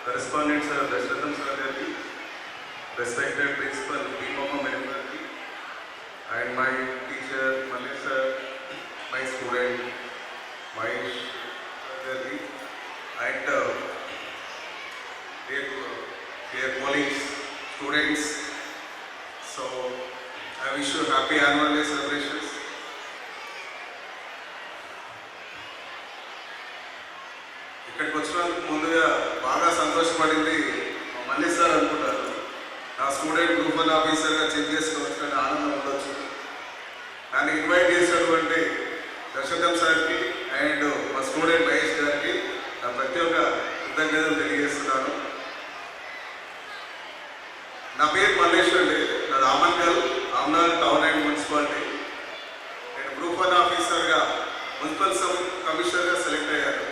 correspondent sir Dasaratham sir గారికి, రెస్పెక్టెడ్ ప్రిన్సిపల్ భీమమ్మ మేడం గారికి, and my teacher Mallesh sir, my student Mahesh గారికి, and dear colleagues, students, so I wish you happy annual day celebrations. ఇక్కడికి వచ్చినందుకు ముందుగా బాగా సంతోషపడింది మళ్ళీ సార్ అనుకుంటారు. నా స్టూడెంట్ గ్రూప్ 1 ఆఫీసర్గా చెక్ చేసుకోవచ్చు ఆనందం ఉండొచ్చు. నన్ను ఇన్వైట్ చేసినటువంటి దశరథం సార్కి అండ్ మా స్టూడెంట్ మహేష్ గారికి నా ప్రతి ఒక్క కృతజ్ఞతలు తెలియజేస్తున్నాను. నా పేరు మల్లేష్ అండి, నాది ఆమన్గల్ టౌన్ అండ్ మున్సిపాలిటీ. నేను గ్రూప్ 1 ఆఫీసర్గా మున్సిపల్ కమిషనర్గా సెలెక్ట్ అయ్యాను.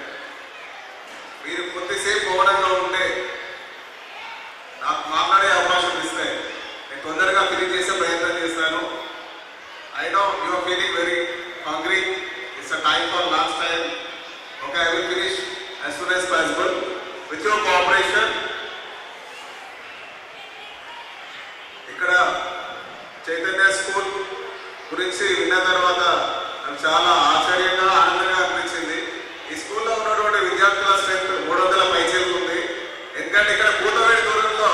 మీరు కొద్దిసేపు మౌనంగా ఉంటే నాకు మాట్లాడే అవకాశం ఇస్తే నేను తొందరగా ఫినిష్ చేసే ప్రయత్నం చేస్తాను. I know you are feeling very hungry, it's a time for last time. Okay, I will finish as soon as possible with your cooperation. ఇక్కడ చైతన్య స్కూల్ గురించి విన్న తర్వాత నాకు చాలా ఆశ్చర్యంగా ఆనందంగా అనిపించింది. ఈ స్కూల్లో ఉన్నటువంటి విద్యార్థుల స్ట్రెంత్ 300 పైచీలకు ఉంది. ఎందుకంటే ఇక్కడ పూతవేడి దూరంలో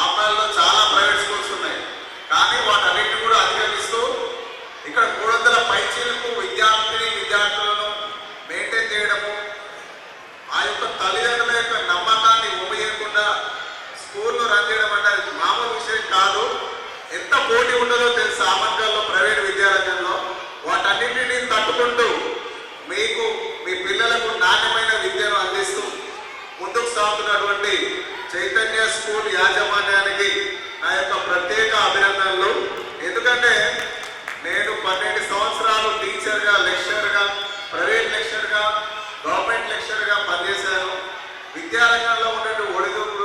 ఆపణాల్లో చాలా ప్రైవేట్ స్కూల్స్ ఉన్నాయి. కానీ వాటన్నిటిని కూడా అధిగమిస్తూ ఇక్కడ 300 పైచీలకు విద్యార్థులను మెయింటైన్ చేయడము, ఆ యొక్క తల్లిదండ్రుల యొక్క నమ్మకాన్ని ఉపయోగకుండా స్కూల్ను రన్ చేయడం అంటే అది మామూలు విషయం కాదు. ఎంత పోటీ ఉండదో తెలుసు ఆమన్గల్లో ప్రైవేట్ విద్యారంగంలో. వాటన్నింటినీ తట్టుకుంటూ మీకు మీ పిల్లలకు నాణ్యమైన విద్యను అందిస్తూ ముందుకు సాగుతున్నటువంటి చైతన్య స్కూల్ యాజమాన్యానికి నా యొక్క ప్రత్యేక అభినందనలు. ఎందుకంటే నేను 12 సంవత్సరాలు టీచర్గా, లెక్చరర్గా, ప్రైవేట్ లెక్చరర్గా, గవర్నమెంట్ లెక్చరర్గా పనిచేశాను. విద్యారంగంలో ఉన్నటువంటి ఒడిదుడుకులు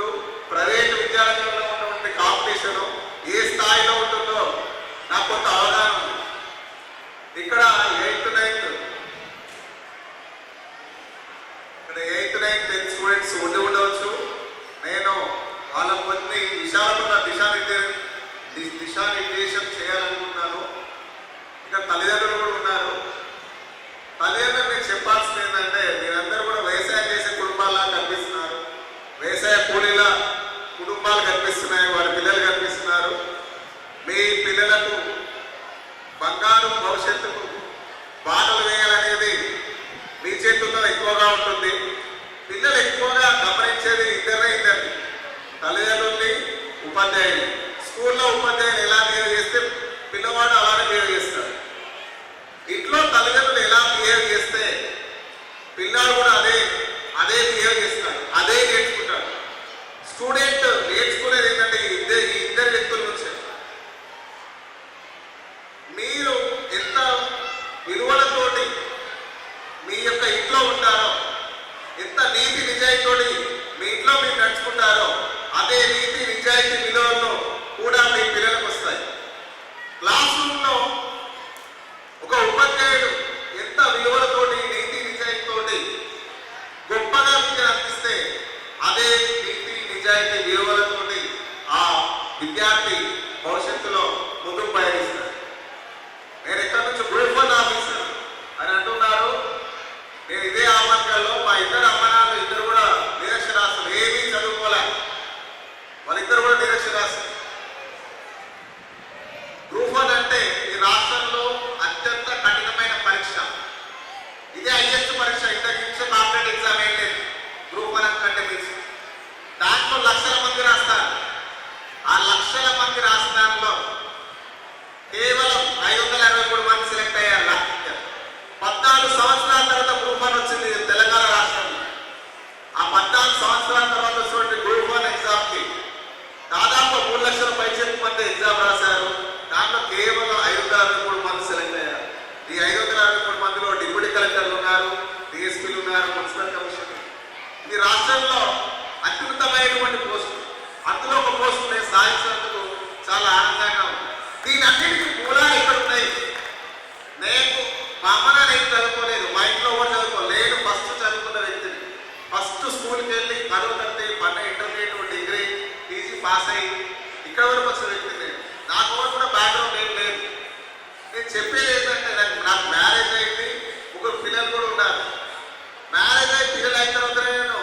10 స్టూడెంట్స్ ఉండి ఉండవచ్చు. నేను వాళ్ళకు కొన్ని విషయాలను దిశానిర్దేశం చేయాలనుకుంటున్నాను. ఇంకా తల్లిదండ్రులు కూడా ఉన్నారు. తల్లిదండ్రులు నేను చెప్పాల్సింది ఏంటంటే, మీరందరూ కూడా వ్యవసాయం చేసే కుటుంబాలా కనిపిస్తున్నారు, వ్యవసాయ కూలీల కుటుంబాలు కనిపిస్తున్నాయి, వారి పిల్లలు కనిపిస్తున్నారు. మీ పిల్లలకు బంగారు భవిష్యత్తుకు బాటలు వేయాలనేది మీ చేతుల్లో ఎక్కువగా ఉంటుంది. పిల్లలు ఎక్కువగా గమనించేది ఇద్దరిని, తల్లిదండ్రుల్ని, ఉపాధ్యాయులు. స్కూల్లో ఉపాధ్యాయులు ఎలా బిహేవ్ చేస్తే పిల్లవాడు అలానే బిహేవ్ చేస్తాడు. ఇంట్లో తల్లిదండ్రులు ఎలా బిహేవ్ చేస్తే పిల్లాడు కూడా అదే బిహేవ్ చేస్తాడు, అదే నేర్చుకుంటాడు. స్టూడెంట్ నేర్చుకునేది ఏంటంటే ఈ ఇద్దరు వ్యక్తుల నుంచి. మీరు ఎంత విలువలతోటి మీ యొక్క ఇంట్లో ఉంటారో, ఎంత నీతి నిజాయితీతోటి మీ ఇంట్లో మీరు నడుచుకుంటారో, అదే నీతి నిజాయితీ విలువల్లో కూడా మీ పిల్లలకు వస్తాయి. క్లాస్ రూమ్లో ఒక ఉపాధ్యాయుడు ఎంత విలువలతోటి నీతి నిజాయితీతోటి గొప్పగా మీకు అందిస్తే, అదే నీతి నిజాయితీ విలువలతోటి ఆ విద్యార్థి భవిష్యత్తులో ముందుకు పయనిస్తారు. నేను ఎక్కడి నుంచి గ్రూప్ 1 ఆఫీసర్ అని అంటున్నారు. నేను ఇదే ఆమంకాల్లో మా ఇద్దరు అమ్మనాలు ఇద్దరు కూడా నిరక్షరాస్తులు, ఏమీ చదువుకోలే, వాళ్ళిద్దరు కూడా నిరక్షరాస్తులు. గ్రూప్ 1 అంటే ఈ రాష్ట్రంలో అత్యంత కఠినమైన పరీక్ష. ఇదే హైయెస్ట్ పరీక్ష. ఇంతకు మించి కాంపిటేటివ్ ఎగ్జామ్ ఏం లేదు గ్రూప్ 1 కంటే మించి. దాంట్లో లక్షల మంది రాస్తారు. ఆ లక్షల మంది రాసిన దాంట్లో కేవలం 523 మంది సెలెక్ట్ అయ్యారు. 14 సంవత్సరాల తర్వాత గ్రూప్ 1 వచ్చింది తెలంగాణ రాష్ట్రంలో. ఆ 14 సంవత్సరాల తర్వాత వచ్చినటువంటి గ్రూప్ 1 ఎగ్జామ్కి దాదాపు 3 లక్షల పైచలకు మంది ఎగ్జామ్ రాశారు. దాంట్లో కేవలం 523 మంది సెలెక్ట్ అయ్యారు. ఈ 523 మందిలో డిప్యూటీ కలెక్టర్లు ఉన్నారు, డిఎస్పీలు ఉన్నారు, మున్సిపల్ కమిషనర్. ఇది రాష్ట్రంలో అత్యున్నతమైనటువంటి పోస్టు. అందులో ఒక పోస్టు నేను సాధించినందుకు చాలా ఆనందంగా ఉంది. దీని అన్నిటికీ మూలాలు ఇక్కడ ఉన్నాయి. మా అమ్మ నాన్న ఏం చదువుకోలేదు, మా ఇంట్లో కూడా చదువుకోలేదు. ఫస్ట్ చదువుకున్న వ్యక్తిని. ఫస్ట్ స్కూల్కి వెళ్ళి 10వ తరగతి, 12 ఇంటర్మీడియట్, డిగ్రీ, పీజీ పాస్ అయ్యి ఇక్కడ వరకు వచ్చిన వ్యక్తిని. నాకు కూడా బ్యాక్గ్రౌండ్ ఏం లేదు. నేను చెప్పేది ఏంటంటే, నాకు మ్యారేజ్ అయింది, 3 పిల్లలు కూడా ఉన్నారు. మ్యారేజ్ అయ్యి పిల్లలు అయిన తర్వాత నేను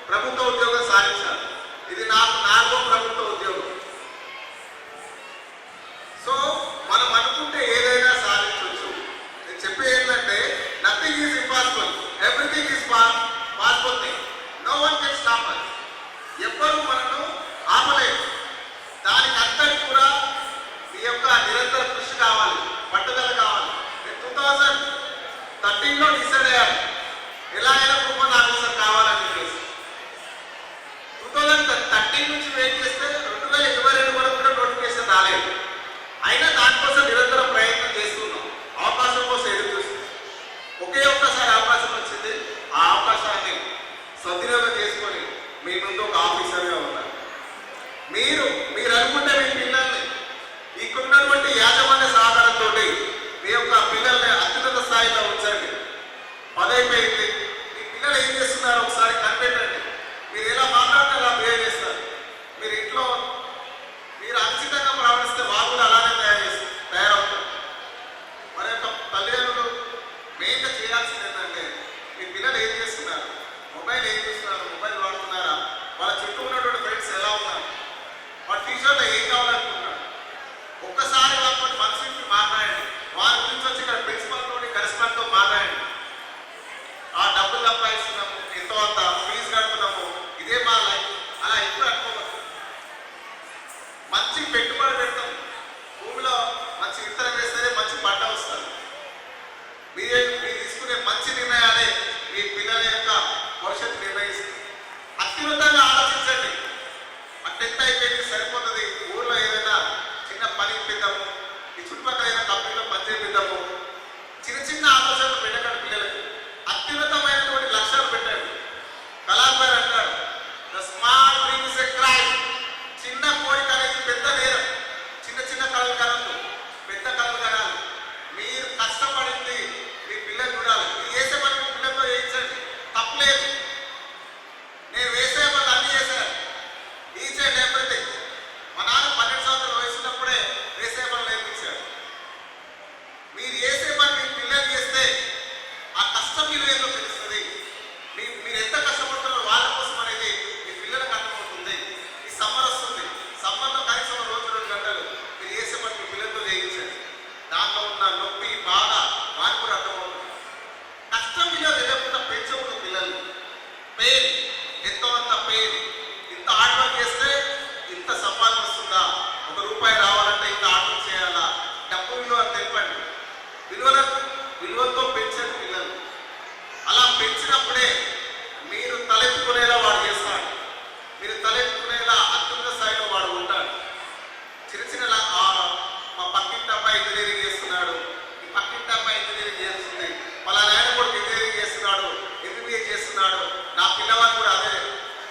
ప్రభుత్వ ఉద్యోగం సాధించాను. ఇది నాకు ప్రభుత్వ ఉద్యోగం. సో మనం అనుకుంటే ఏదైనా సాధించవచ్చు. నేను చెప్పేది ఏంటంటే, nothing is impossible, everything is possible thing. No one can stop us. ఎవ్వరూ మనను ఆపలేదు. దానికి అంతటి కూడా మీ యొక్క నిరంతర కృషి కావాలి, పట్టుదల కావాలి. నేను 2013లో డిసైడ్ అయ్యాను, ఎలాగైనా గ్రూప్ 1 ఆఫీసర్ కావాలని చెప్పేసి. 2013 నుంచి వెయిట్ చేస్తే 2022 వరకు కూడా నోటిఫికేషన్ రాలేదు. అయినా దానికోసం నిరంతరం ప్రయత్నం చేస్తున్నాం. అవకాశం కోసం ఎదురు చూస్తున్నాం. ఒకే ఒక్కసారి అవకాశం వచ్చింది. ఆ అవకాశాన్ని సద్వినియోగం చేసుకొని మీ ముందు ఒక ఆఫీసర్గా ఉన్నారు. మీరు అనుకుంటే మీ పిల్లల్ని ఇక్కడున్నటువంటి యాజమాన్య సహకారంతో మీ యొక్క పిల్లల్ని అత్యున్నత స్థాయిలో ఉంచండి. 10 అయిపోయింది, మీ పిల్లలు ఏం చేస్తున్నారో ఒకసారి కనిపెట్టండి. మీరు ఎలా మాట్లాడితే అలా బిహేవ్ చేస్తారు. మీరు ఇంట్లో మీరు అనుచితంగా ప్రవర్తిస్తే వాళ్ళు కూడా అలానే తయారవుతారు. మన యొక్క తల్లిదండ్రులు మెయిన్గా చేయాల్సింది ఏంటంటే, మీ పిల్లలు ఏం చేస్తున్నారు, మొబైల్ ఏం చేస్తున్నారు, మొబైల్ వాడుతున్నారా, వాళ్ళ చుట్టూ ఉన్నటువంటి ఫ్రెండ్స్ ఎలా ఉన్నారు, వాళ్ళ ఫ్యూచర్లో ఏం కావాలనుకుంటున్నారు, ఒక్కసారి వాళ్ళతో మనసుకి మాట్లాడండి. వారి గురించి వచ్చి ఇక్కడ ప్రిన్సిపల్తో కరెస్పాండ్తో మాట్లాడండి. ఆ డబ్బులు సంపాదిస్తున్నాము, ఎంతో అంత ఫీజు కడుతున్నాము, ఇదే మా లైఫ్, అలా ఎప్పుడు అనుకోవద్దు. మంచి పెట్టుబడి పెడతాం, భూమిలో మంచి విత్తనం వేస్తేనే మంచి పంట వస్తుంది. మీరు తీసుకునే మంచి నిర్ణయాలే మీ పిల్లల యొక్క భవిష్యత్తు నిర్ణయిస్తుంది. అత్యున్నతంగా ఆలోచించండి. ఆ 10th అయిపోయింది సరిపోతుంది, ఊళ్ళో ఏదైనా చిన్న పని ఇప్పిద్దాము, ఈ చుట్టుపక్కల ఏదైనా కంపెనీలో పని చేపిద్దాము. చిన్న చిన్న ఆలోచనలు పెట్టకండి పిల్లలకి. అత్యున్నతమైనటువంటి లక్ష్యాలు పెట్టండి. పెయిన్, ఎంతో అంత పెయిన్. ఇంత హార్డ్ వర్క్ చేస్తే ఇంత సంపాదన వస్తుందా, ₹1 రావాలంటే ఇంత హార్డ్ వర్క్ చేయాలా, డబ్బు విలువ తెలపండి. విలువతో పెంచండి పిల్లలు. అలా పెంచినప్పుడే మీరు తలెత్తుకునేలా వాడు చేస్తాడు. మీరు తలెత్తుకునేలా అత్యున్నత స్థాయిలో వాడు ఉంటాడు. చిన్న చిన్న మా పక్కింటి అబ్బాయి ఇంజనీరింగ్ చేస్తున్నాడు, ఈ పక్కింటి అబ్బాయి ఇంజనీరింగ్ చేస్తుంది, వాళ్ళ నాయన కొడుకు ఇంజనీరింగ్ చేస్తున్నాడు, MBBA చేస్తున్నాడు, నా పిల్లవాడు కూడా అదే.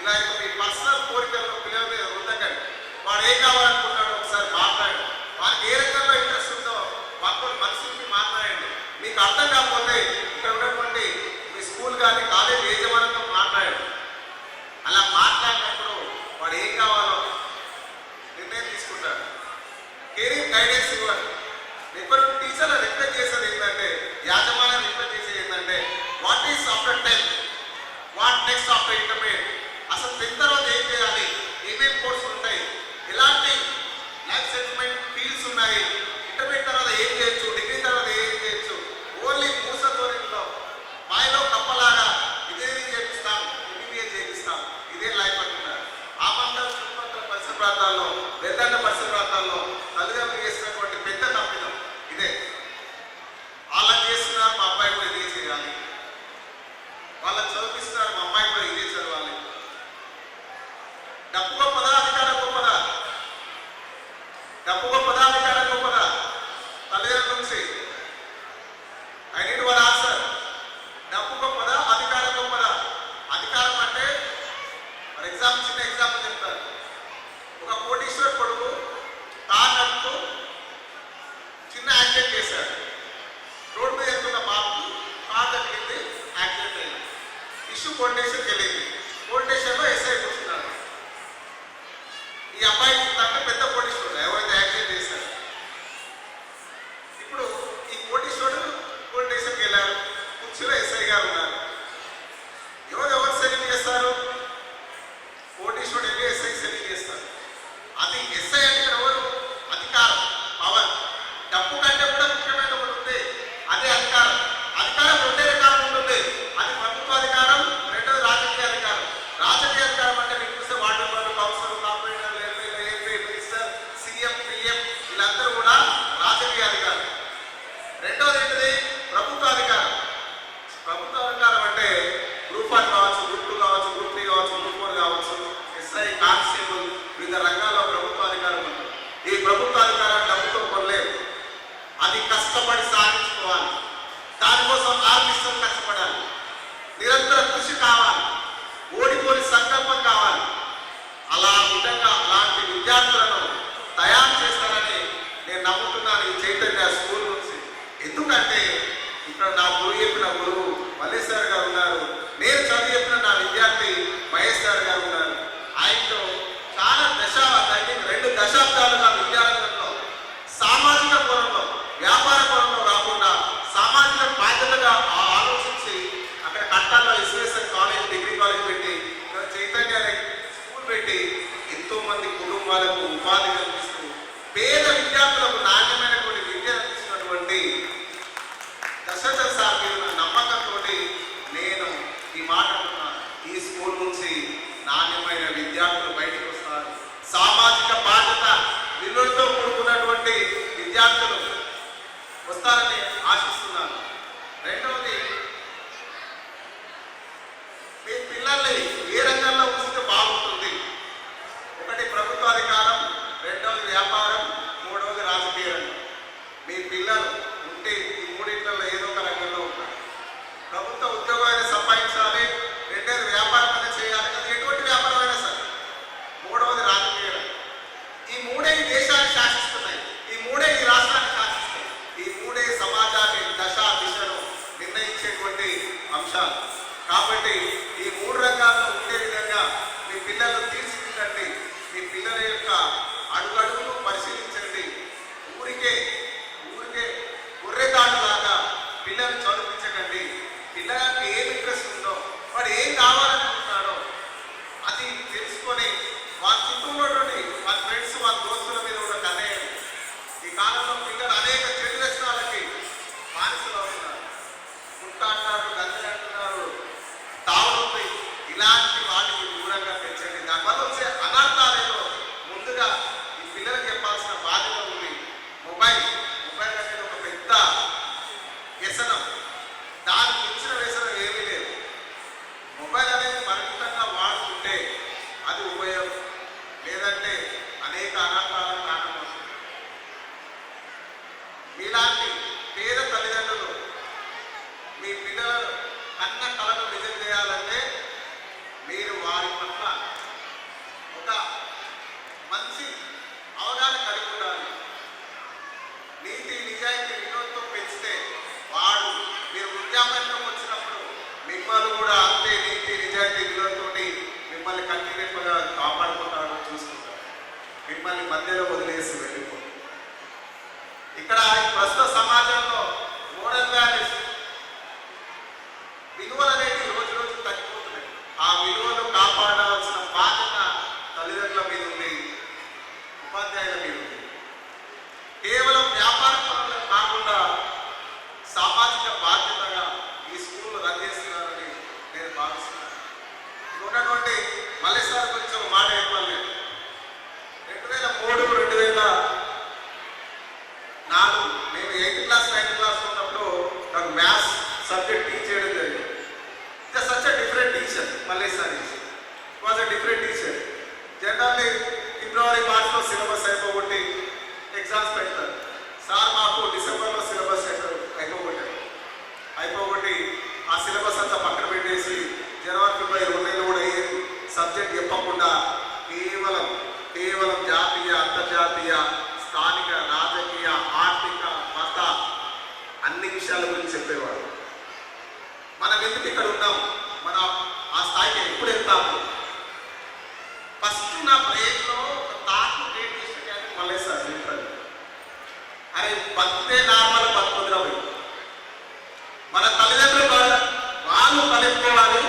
ఇలా మీ పర్సనల్ కోరికలను పిల్లల మీద ఉండకండి. వాడు ఏం కావాలనుకుంటాడో ఒకసారి మాట్లాడండి. వారికి ఏ రకంగా ఇంట్రెస్ట్ ఉందో వాటితో మనసుకి మాట్లాడండి. మీకు అర్థం కాకపోతే ఇక్కడ ఉన్నటువంటి మీ స్కూల్ కానీ కాలేజ్ యజమానితో మాట్లాడండి. అలా మాట్లాడినప్పుడు వాడు ఏం కావాలో నిర్ణయం తీసుకుంటాడు. కేరింగ్ గైడెన్స్ ఇవ్వాలి. ఇప్పుడు టీచర్లు రిక్వెస్ట్ చేసేది ఏంటంటే, యాజమాన్యం రిక్వెస్ట్ చేసేది ఏంటంటే, what is after 10th, what next after intermediate, అసలు 10th తర్వాత ఏం చేయాలి, ఏమేమి కోర్సులు ఉంటాయి, ఎలాంటి లైఫ్ సెటిల్మెంట్ ఫీల్డ్స్ ఉన్నాయి, ఇంటర్మీడియట్ తర్వాత ఏం చేయొచ్చు, డిగ్రీ తర్వాత ఏం చేయొచ్చు. ఓన్లీ మూస ధోరణిలో మాయలో కప్పలాగా ఇంజనీరింగ్ చేపిస్తాం, MBBA చేపిస్తాం, ఇదే లైఫ్ అంటున్నారు. ఆ మండల చుట్టుపక్కల పరిసర ప్రాంతాల్లో, వెద్దండ పరిసర ప్రాంతాల్లో తల్లిదండ్రులు చేసినటువంటి పెద్ద తప్పిదం ఇదే. వాళ్ళకి చేస్తున్నారు, మా అబ్బాయి కూడా ఇదే చేయాలి, వాళ్ళని చదివిస్తున్నారు, మా అమ్మాయి కూడా ఇదే చదవాలి. డబ్బు గొప్పదా, అధికారం గొప్పదా? డబ్బు గొప్పదా, అధికారం గొప్పదా? తల్లిదండ్రుల నుంచి ఐ నీడ్ వన్ ఆన్సర్. డబ్బు గొప్పదా, అధికారం గొప్పదా? అధికారం అంటే ఫర్ ఎగ్జాంపుల్, చిన్న ఎగ్జాంపుల్ చెప్తారు. ఒక కోటీశ్వర్ కొడుకు కార్ నడుపుతూ చిన్న యాక్సిడెంట్ చేశాడు. రోడ్డు మీద వెళ్తున్న బాబుకు కార్ తగిలింది, యాక్సిడెంట్ అయింది. ఇష్యూ పోలీస్ స్టేషన్కి వెళ్ళింది. పోలీస్ స్టేషన్లో SI కూర్చున్నాడు. ఈ అబ్బాయికి తగ్గ పెద్ద కోటీశ్వరుడు ఎవరైతే యాక్సిడెంట్ చేశారు. ఇప్పుడు ఈ కోటీశ్వరుడు పోలీస్ స్టేషన్కి వెళ్ళారు, కుర్చీలో SI గారు ఉన్నారు. ఎవరు సెలెక్ట్ చేస్తారు? కోటీశ్వరుడు వెళ్ళి SI సెలెక్ట్ చేస్తారు. అది SI అంటే ఎవరు? అధికారం, పవర్. డబ్బు కంటే కూడా ముఖ్యమైన ఒకటి ఉంది, అదే అధికారం. అధికారం 2 రకాలు ఉంటుంది. అది ప్రభుత్వ అధికారం, రెండోది రాజకీయ అధికారం. రాజకీయ అధికారం అంటే మీకు చూస్తే ward member, councillor, corporator, MP, minister, CM, PM వీళ్ళందరూ కూడా రాజకీయ అధికారం. రెండోది ఏంటిది? ప్రభుత్వ అధికారం. ప్రభుత్వ అధికారం అంటే గ్రూప్ 1 కావచ్చు, గ్రూప్ 2 కావచ్చు, గ్రూప్ 3 కావచ్చు, గ్రూప్ 4 కావచ్చు, SI, కానిస్టేబుల్, వివిధ రంగాల్లో ప్రభుత్వ అధికారం ఉంటుంది. ఈ ప్రభుత్వ అధికారం డబ్బుతో కొనలేదు. అది కష్టపడి సాధించుకోవాలి. దానికోసం ఆర్మిస్తం కష్టపడాలి. నిరంతర కృషి కావాలి. ఓడిపోని సంకల్పం కావాలి. అలా విధంగా అలాంటి విద్యార్థులను తయారు చేస్తారని నేను నమ్ముతున్నాను ఈ చైతన్య స్కూల్ నుంచి. ఎందుకంటే ఇక్కడ నా గురువు చెప్పిన గురువు మల్లేశ్వర్ గారు ఉన్నారు. నేను చదివి చెప్పిన నా విద్యార్థి మహేష్ గారు ఉన్నారు. ఆయనతో చాలా 2 దశాబ్దాలుగా విద్యారంగంలో సామాజిక కోణంలో, వ్యాపార కోణంలో కాకుండా సామాజిక బాధ్యతగా ఆలోచించి అక్కడ కట్టాల్లో SVSN కాలేజ్, డిగ్రీ కాలేజ్ పెట్టి, చైతన్య స్కూల్ పెట్టి ఎంతో మంది కుటుంబాలకు ఉపాధి కల్పిస్తూ పేద విద్యార్థులకు నాణ్యమైనటువంటి విద్య అందిస్తున్నటువంటి దశరథ్ సార్ మీద నమ్మకంతో నేను ఈ మాట అంటున్నాను. ఈ స్కూల్ నుంచి నాణ్యమైన విద్యార్థులు బయటకు వస్తారు. సామాజిక బాధ్యత విలువలతో కూడుకున్నటువంటి విద్యార్థులు వస్తారని ఆశిస్తున్నాను. రెండవది, మీ పిల్లల్ని ఏ రంగంలో ఉంచితే బాగుంటుంది? ఒకటి ప్రభుత్వ అధికారం, రెండవది వ్యాపారం, మూడవది రాజకీయ రంగం. మీ పిల్లలు ఉంటే ఈ మూడింటిలో ఏదో ఒక రంగంలో ఉంటారు. ప్రభుత్వ ఉద్యోగాన్ని సంపాదించాలి, రెండవది వ్యాపారం అనేది చేయాలి, అది ఎటువంటి వ్యాపారం అయినా సరే. మూడవది రాజకీయ రంగం. ఈ మూడే ఈ దేశాన్ని శాసిస్తున్నాయి, ఈ మూడే ఈ రాష్ట్రాన్ని శాసిస్తాయి, ఈ మూడే సమాజాన్ని దిశను నిర్ణయించేటువంటి అంశాలు. కాబట్టి ఈ 3 రంగాల్లో ఉండే విధంగా మీ పిల్లలు తీర్చిదిద్దండి. మీ పిల్లల యొక్క అడుగడుగును పరిశీలించండి. ఊరికే గుర్రెదాడులాగా పిల్లలు చదివించకండి. పిల్లలకి ఏం ఇంట్రెస్ట్ ఉందో, వాడు ఏం కావాలనుకుంటున్నాడో అది తెలుసుకొని వాళ్ళ చుట్టూలో వాళ్ళ ఫ్రెండ్స్, వాళ్ళ దోస్తుల మీద కూడా కనేయండి. ఈ కాలంలో పిల్లలు అనేక చెడు వ్యసనాలకి బానిసలు అవుతున్నారు. గుట్ట అంటారు, గంజి అంటున్నారు, తాగుతుంది. ఇలా పట్ల ఒక మంచి అవగాహన కలిగి ఉండాలి. నీతి నిజాయితీ వినోదంతో పెంచితే వాడు మీరు వృద్ధాప్యంలోకి వచ్చినప్పుడు మిమ్మల్ని కూడా అంతే నీతి నిజాయితీ వినోదంతో మిమ్మల్ని కంటిన్యూగా కాపాడుకుంటాడు, చూసుకుంటాడు. మిమ్మల్ని మధ్యలో వదిలేసి వెళ్ళిపోతాడు. ఇక్కడ ప్రస్తుత సమాజంలో మోడల్ వాల్యూస్ విలువలు అనేవి రోజు రోజు తగ్గిపోతున్నాయి. ఆ విలువలు కాపాడాల్సిన బాధ్యత తల్లిదండ్రుల మీద ఉంది, ఉపాధ్యాయుల మీద ఉంది. కేవలం వ్యాపార పనులు కాకుండా సామాజిక బాధ్యతగా ఈ స్కూల్ రన్ చేస్తున్నారని నేను భావిస్తున్నాను. ఉన్నటువంటి మల్లేశ్వర గురించి ఒక మాట చెప్పాలి. 2003, 2004 నేను 8th క్లాస్ 9th క్లాస్ ఉన్నప్పుడు నాకు మ్యాథ్స్ సబ్జెక్ట్ టీచ్ చేయడం జరిగింది. It's such a different teacher. Malleshwar was a different teacher. Generally February, మార్చ్లో సిలబస్ అయిపోగొట్టి ఎగ్జామ్స్ పెడతారు. సార్ మాకు డిసెంబర్లో సిలబస్ అయిపోగొట్టి ఆ సిలబస్ అంతా పక్కన పెట్టేసి జనవరి, ఫిబ్రవరి 2 నెలలు కూడా ఏ సబ్జెక్ట్ చెప్పకుండా కేవలం జాతీయ, అంతర్జాతీయ, స్థానిక, రాజకీయ, ఆర్థిక, మత అన్ని విషయాల గురించి చెప్పేవాడు. మనం ఎందుకు ఇక్కడ ఉన్నాం, మనం ఆ స్థాయికి ఎప్పుడు వెళ్తాము? ఫస్ట్ నా బ్రెయిన్లో ఒక తాకు క్రియేట్ చేసిన మల్లేశ్వర్ లిటరల్. అరే బతికే నార్మల్ బతుకుద్రవి. మన తల్లిదండ్రులు వాళ్ళు తలెత్తుకోవాలి,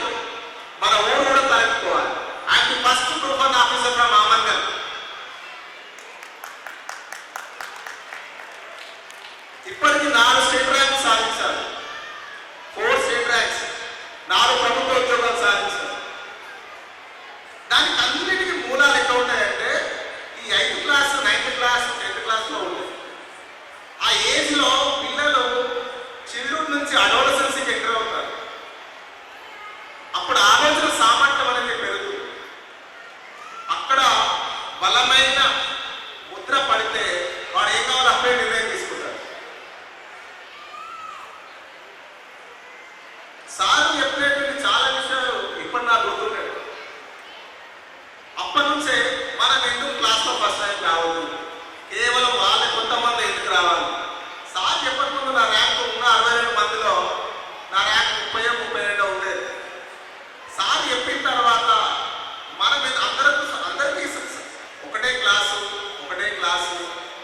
మన ఊరు కూడా తలెత్తుకోవాలి. ఆయన first proof and officer from Amangal. ఇప్పటికి 4 స్టేట్ ర్యాంక్స్ సాధించారు, 4 స్టేట్ ర్యాంక్స్, 4 ప్రభుత్వ ఉద్యోగాలు సాధించారు. దానికి అన్నిటికీ మూలాలు ఎక్కడ ఉంటాయంటే ఈ 8th class, 9th class, 10th క్లాస్లో ఉంటాయి. ఆ ఏజ్లో పిల్లలు చిల్డ్రన్ నుంచి అడోలసెన్స్కి ఎంటర్ అవుతారు. అప్పుడు ఆలోచన సామర్థ్యం అనేది పెరుగుతుంది. అక్కడ బలమైన ముద్ర పడితే వాడు ఏం కావాలో అప్పుడే నిర్ణయం తీసుకుంటారు. సార్ చెప్పినటువంటి చాలా విషయాలు ఇప్పుడు నాకు గుర్తున్నాడు. అప్పటి నుంచే మనం ఎందుకు క్లాస్లో ఫస్ట్ ర్యాంక్ రావద్దు, కేవలం వాళ్ళ కొంతమంది ఎందుకు రావాలి. సార్ చెప్పక ముందు నా ర్యాంక్ ఉన్న 62 మందిలో నా ర్యాంక్ 30-32 ఉండేది. సార్ చెప్పిన తర్వాత మనం అందరికీ ఒకటే క్లాసు,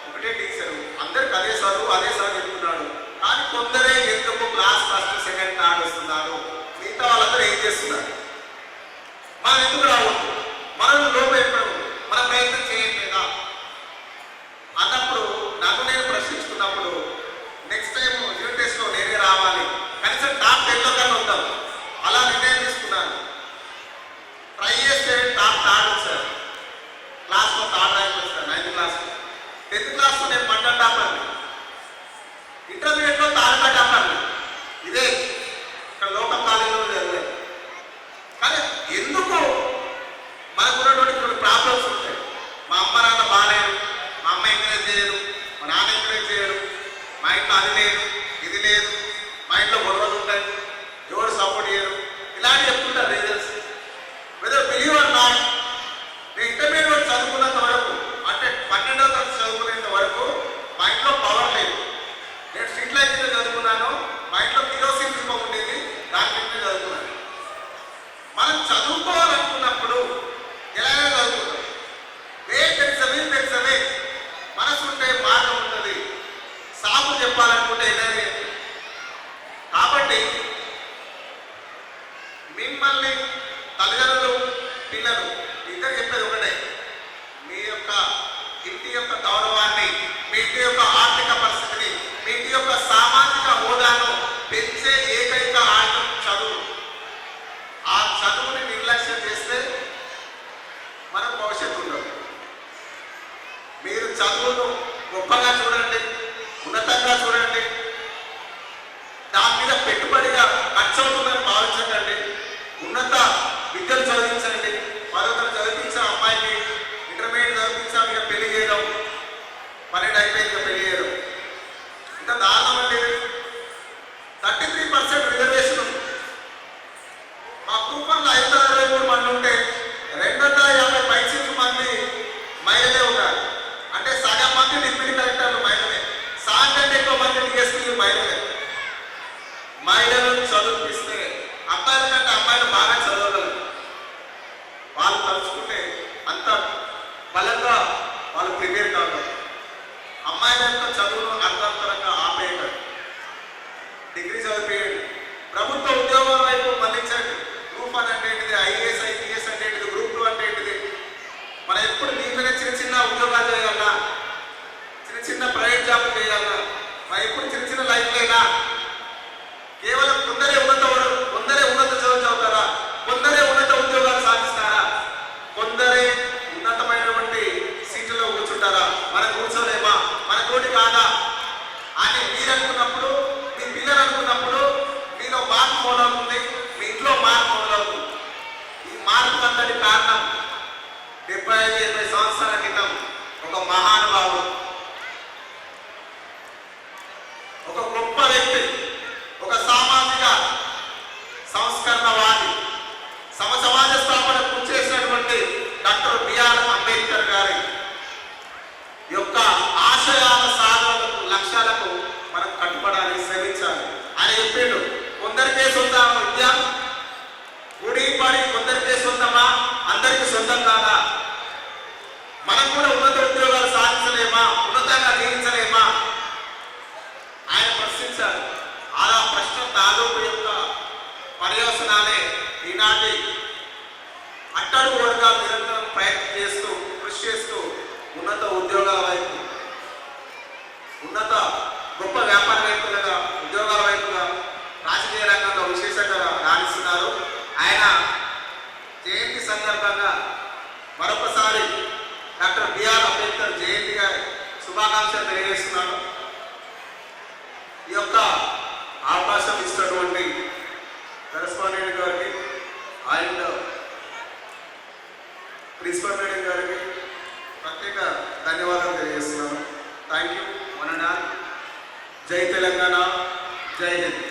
ఒకటే టీచరు, అందరికి అదే చదువు, అదే సార్ చెప్తున్నాడు. కానీ కొందరే ఎందుకు క్లాస్ ఫస్ట్, సెకండ్, థర్డ్ వస్తున్నారు, మిగతా వాళ్ళందరూ ఏం చేస్తున్నారు? మనం ఎందుకు రావద్దు, మనం లోపేపడం, మన ప్రయత్నం చేయట్లేదా అన్నప్పుడు నాకు నేను ప్రశ్నించుకున్నప్పుడు నెక్స్ట్ టైం యూనిట్ టెస్ట్లో నేనే రావాలి, కనీసం టాప్ 10లో కన్నా ఉంటాం, అలా నిర్ణయం తీసుకున్నాను. ట్రై చేస్తే టాప్ 3 వచ్చారు, క్లాస్లో 3rd ర్యాంక్ వచ్చారు. 9th క్లాస్, 10th క్లాస్లో నేను మండల్ టాప్ అండి, ఇంటర్మీడియట్లో తాలూకా టాప్ అండి. ఇదే ఇక్కడ లోకల్ కాలేజీలో జరగలేదు. కానీ ఎందుకు మనకు ఉన్నటువంటి కొన్ని ప్రాబ్లమ్స్ ఉంటాయి. మా అమ్మ నాన్న బాగాలేరు, మా అమ్మ ఎంకరేజ్ చేయరు, మా నాన్న ఎంకరేజ్ చేయరు, మా ఇంట్లో అది లేదు, ఇది లేదు, మా ఇంట్లో గొడవలు ఉంటాయి, ఎవరు సపోర్ట్ చేయరు, ఇలాంటి చెప్తుంటారు reasons. Whether believe or not, నేను ఇంటర్మీడియట్ చదువుకున్నంత వరకు, అంటే 12వ తరగతి చదువుకునేంత వరకు మా ఇంట్లో పవర్ లేదు. నేను స్ట్రీట్ లైట్ కింద చదువుకున్నాను, మా ఇంట్లో కిరోసిన్ దీపం ఉండేది, దాని కింద చదువుకున్నాను. మనం చదువుకోవాలనుకున్నప్పుడు ఎలాగైనా చదువుకుంటాం. తెలుసవే మనసు ఉంటే మార్గం ఉంటుంది, సాగు చెప్పాలనుకుంటే ఏదైనా. కాబట్టి మిమ్మల్ని తల్లిదండ్రులు, పిల్లలు ఇద్దరు చెప్పేది ఒకటే, మీ యొక్క ఇంటి యొక్క గౌరవాన్ని, మీ ఇంటి యొక్క ఆర్థిక పరిస్థితిని, మీ ఇంటి యొక్క సామాజిక హోదాను పెంచే ఏకైక ఆయుధం చదువు. ఆ చదువుని నిర్లక్ష్యం చేస్తే మనకు భవిష్యత్తు ఉండదు. మీరు చదువును గొప్పగా చూడండి, ఉన్నతంగా చూడండి, దాని మీద పెట్టుబడిగా ఖర్చు అవుతుందని భావించకండి. ఉన్నత విద్యను చదివించండి. మరొకరు చదివించిన అమ్మాయికి ఇంటర్మీడియట్ చదివించాం, ఇక పెళ్లి చేయడం, 12 అయిపోయింది, ఇక పెళ్లి చేయడం. ఇంత దారుణం అండి. 33% రిజర్వేషన్ ఉంది. మా గ్రూప్ 1లో 523 మంది ఉంటే అంతటి కారణం 75-80 సంవత్సరాల క్రితం ఒక మహానుభావుడు, ఒక గొప్ప వ్యక్తి, ఒక సామాజిక సంస్కరణవాది, సమాజ స్థాపన కృషి చేసినటువంటి డాక్టర్ బిఆర్ అంబేద్కర్ గారి యొక్క ఆశయాల సాధనలకు లక్ష్యాలకు మనం కట్టుబడాలి, శ్రమించాలి. ఆయన చెప్పిండు, కొందరికే సొంతం విద్య, గుడి పడి కొందరికే సొంతమా, అందరికీ సొంతం కాదా? మనం కూడా ఉన్నత ఉద్యోగాలు సాధించలేమా, ఉన్నతంగా జీవించలేమా? ఆయన ప్రశ్నించారు. ఆ ప్రశ్న దాదాపు యొక్క పర్యవసనాలే ఈనాటి అట్టడుగు వర్గాలు నిరంతరం ప్రయత్నం చేస్తూ కృషి చేస్తూ ఉన్నత ఉద్యోగాల వైపు, ఉన్నత గొప్ప వ్యాపారవేత్తలుగా, ఉద్యోగాల వైపుగా, రాజకీయ రంగంలో విశేషంగా రాణిస్తున్నారు. ఆయన జయంతి సందర్భంగా మరొకసారి డాక్టర్ బిఆర్ అంబేద్కర్ జయంతి గారి శుభాకాంక్షలు తెలియజేస్తున్నాను. ఈ యొక్క అవకాశం ఇచ్చినటువంటి కరెస్పాండెంట్ గారికి అండ్ ప్రిన్సిపల్ మేడం గారికి ప్రత్యేక ధన్యవాదాలు తెలియజేస్తున్నాను. Thank you one and all. జై తెలంగాణ, జై హింద్.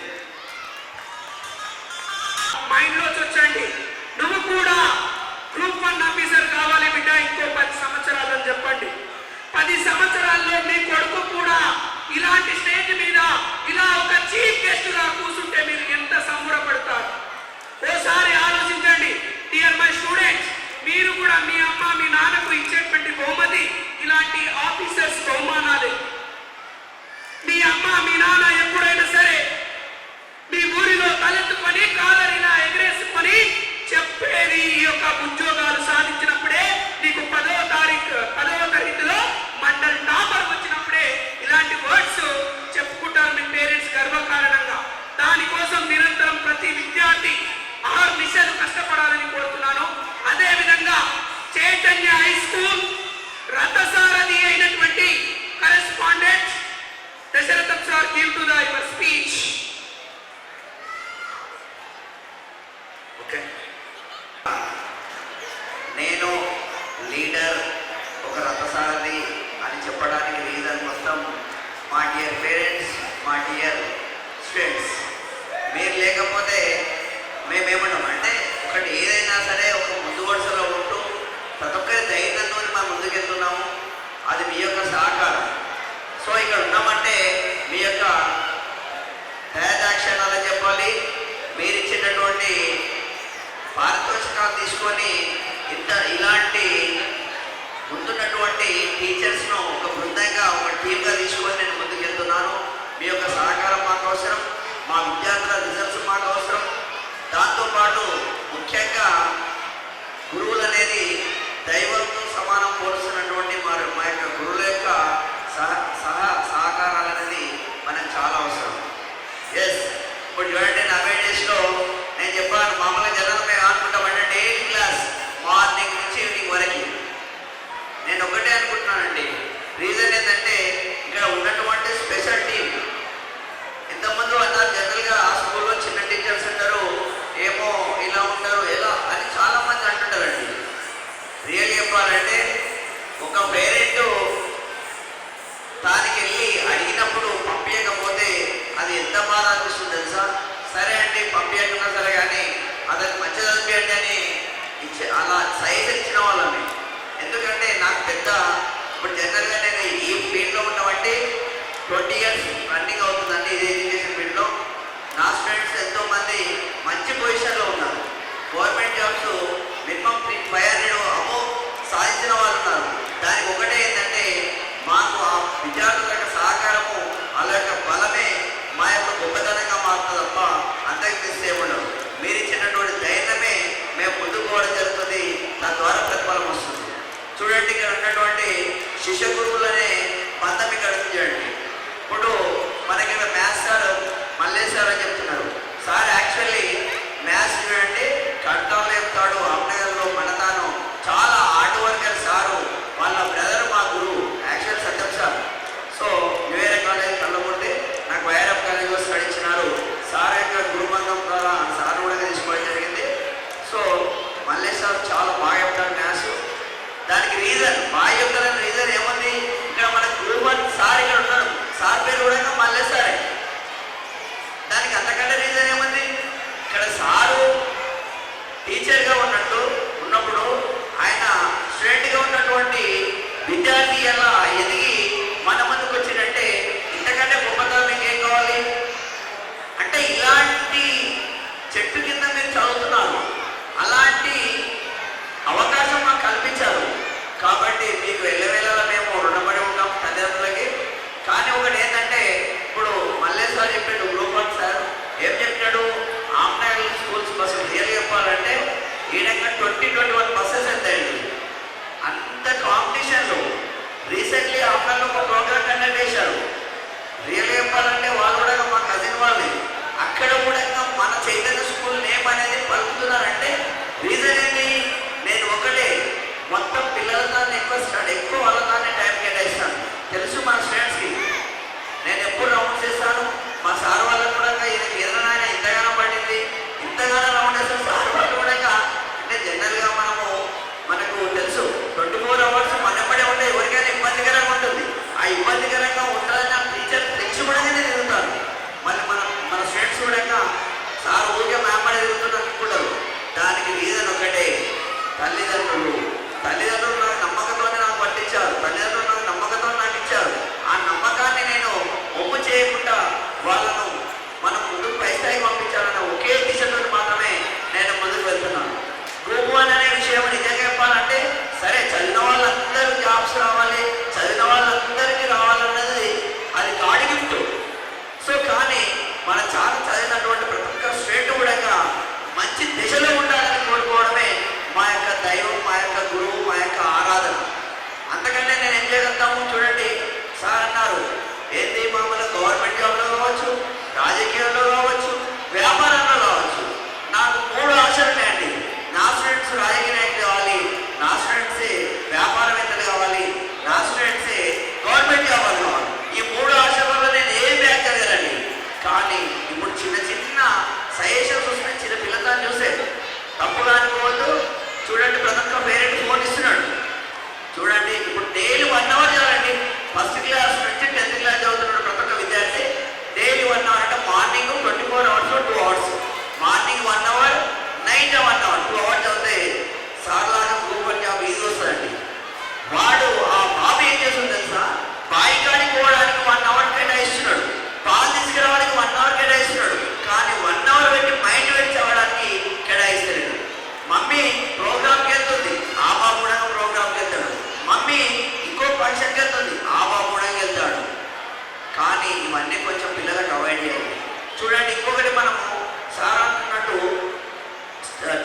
మైండ్లోకి వచ్చండి, నువ్వు కూడా గ్రూప్ 1 ఆఫీసర్ కావాలి బిడ్డ, ఇంకో 10 సంవత్సరాలని చెప్పండి. 10 సంవత్సరాల్లో మీ కొడుకు కూడా ఇలాంటి స్టేజ్ మీద ఇలా ఒక చీఫ్ గెస్ట్ గా కూర్చుంటే మీరు ఎంత సంబరపడతారు? ఓసారి ఆలోచించండి. డియర్ మై స్టూడెంట్స్, మీరు కూడా మీ అమ్మ మీ నాన్నకు ఇచ్చేటువంటి బహుమతి ఇలాంటి ఆఫీసర్స్ బహుమానాలే. మీ అమ్మ మీ నాన్న ఎప్పుడైనా సరే మీ ఊరిలో తలెత్తుకొని కాలరిలా ఎగరేసుకొని చెప్పేది ఈ యొక్క ఉద్యోగాలు సాధించినప్పుడే, నీకు 10వ తరగతిలో మండల్ టాపర్ వచ్చినప్పుడే ఇలాంటి వర్డ్స్ చెప్పుకుంటారు మీ పేరెంట్స్ గర్వకారణంగా. దానికోసం నిరంతరం ప్రతి విద్యార్థి 6 నిమిషాలు కష్టపడాలని కోరుతున్నాను. అదే విధంగా చైతన్య హై స్కూల్ రథసారథి అయినటువంటి correspondent Dasaratham sir, give to the your speech. Okay, నేను లీడర్, ఒక రథసారథి అని చెప్పడానికి రీజన్ మొత్తం మా డియర్ పేరెంట్స్, మా డియర్ స్టూడెంట్స్. మీరు లేకపోతే మేమేమన్నాం అంటే, ఒకటి ఏదైనా సరే ఒక ముందు వరుసలో ఉంటూ ప్రతి ఒక్కరి ధైర్యంతో మనం ముందుకెళ్తున్నాము. అది మీ యొక్క సహకారం. సో ఇక్కడ ఉన్నామంటే మీ యొక్క దయాదాక్షిణ్యాలు చెప్పాలి. మీరు ఇచ్చేటటువంటి పారితోషికాలు తీసుకొని ఇలాంటి ముందున్నటువంటి టీచర్స్ను ఒక బృందంగా, ఒక టీమ్గా తీసుకొని నేను ముందుకెళ్తున్నాను. మీ యొక్క సహకారం మాకు అవసరం, మా విద్యార్థుల రిజల్ట్స్ మాకు అవసరం. దాంతోపాటు ముఖ్యంగా గురువులు అనేది దైవంతో సమానం పోలుస్తున్నటువంటి మా యొక్క గురువుల యొక్క సహకారాలు అనేది మనకు చాలా అవసరం. ఎస్, ఇప్పుడు చూడండి, 40 డేస్లో నేను చెప్పాను, మామూలుగా జనాలు మేము అనుకుంటామంటే డైలీ క్లాస్ మార్నింగ్ నుంచి ఈవినింగ్ వరకు. నేను ఒకటే అనుకుంటున్నానండి, రీజన్ ఏంటంటే ఇక్కడ ఉన్నటువంటి స్పెషల్ టీం. ఇంతకుముందు అన్నారు జనరల్గా ఆ స్కూల్లో చిన్న టీచర్స్ ఉంటారు, ఏమో ఇలా ఉంటారు, ఎలా అని చాలామంది అంటుంటారండి. రియల్ చెప్పాలంటే ఒక పేరెంట్ దానికి వెళ్ళి అడిగినప్పుడు పంపించకపోతే అది ఎంత బాధ అనిపిస్తుంది తెలుసా? సరే అండి పంపించకున్నా సరే, కానీ అతనికి మంచి చదివించండి అని అలా సైజ్ ఇచ్చిన వాళ్ళని. ఎందుకంటే నాకు పెద్ద ఇప్పుడు జనరల్గా నేను ఈ ఫీల్డ్లో ఉన్నామంటే 20 years రన్నింగ్ అవుతుందండి ఇదే ఎడ్యుకేషన్ ఫీల్డ్లో. నా స్టూడెంట్స్ ఎంతోమంది మంచి పొజిషన్లో ఉన్నారు. గవర్నమెంట్ జాబ్స్ మినిమం 500 అమో సాధించిన వాళ్ళు ఉన్నారు. దానికి ఒకటే ఏంటంటే మాకు ఆ విద్యార్థుల యొక్క సహకారము, వాళ్ళ యొక్క బలమే మా యొక్క గొప్పతనంగా మారుతుంది తప్ప అంతకు తీస్తే ఉండదు. మీరు ఇచ్చినటువంటి ధైర్యమే మేము ముందుకు పోవడం జరుగుతుంది. తద్వారా ప్రతిఫలం వస్తుంది. చూడండి, ఇక్కడ ఉన్నటువంటి శిష్య గురువులనే బంధం ఇక్కడ చూడండి. ఇప్పుడు మనకి మ్యాథ్స్ సార్ మల్లేష్ సార్ అని చెప్తున్నారు. సార్ యాక్చువల్లీ మ్యాథ్స్ చూడండి కడతాలో చెప్తాడు, అమ్మనగర్లో మనతాను చాలా హార్డ్ వర్కర్ సారు. వాళ్ళ బ్రదర్ మా గురువు యాక్చువల్ సత్యం సార్. సో న్యూయర్ కాలేజ్ కళ్ళబోతే నాకు వైరప్ కాలేజ్లో స్టడీ ఇచ్చినారు. సార్ యొక్క గురుబంధం ద్వారా సార్ కూడా తీసుకోవడం జరిగింది. సో మల్లేష్ సార్ చాలా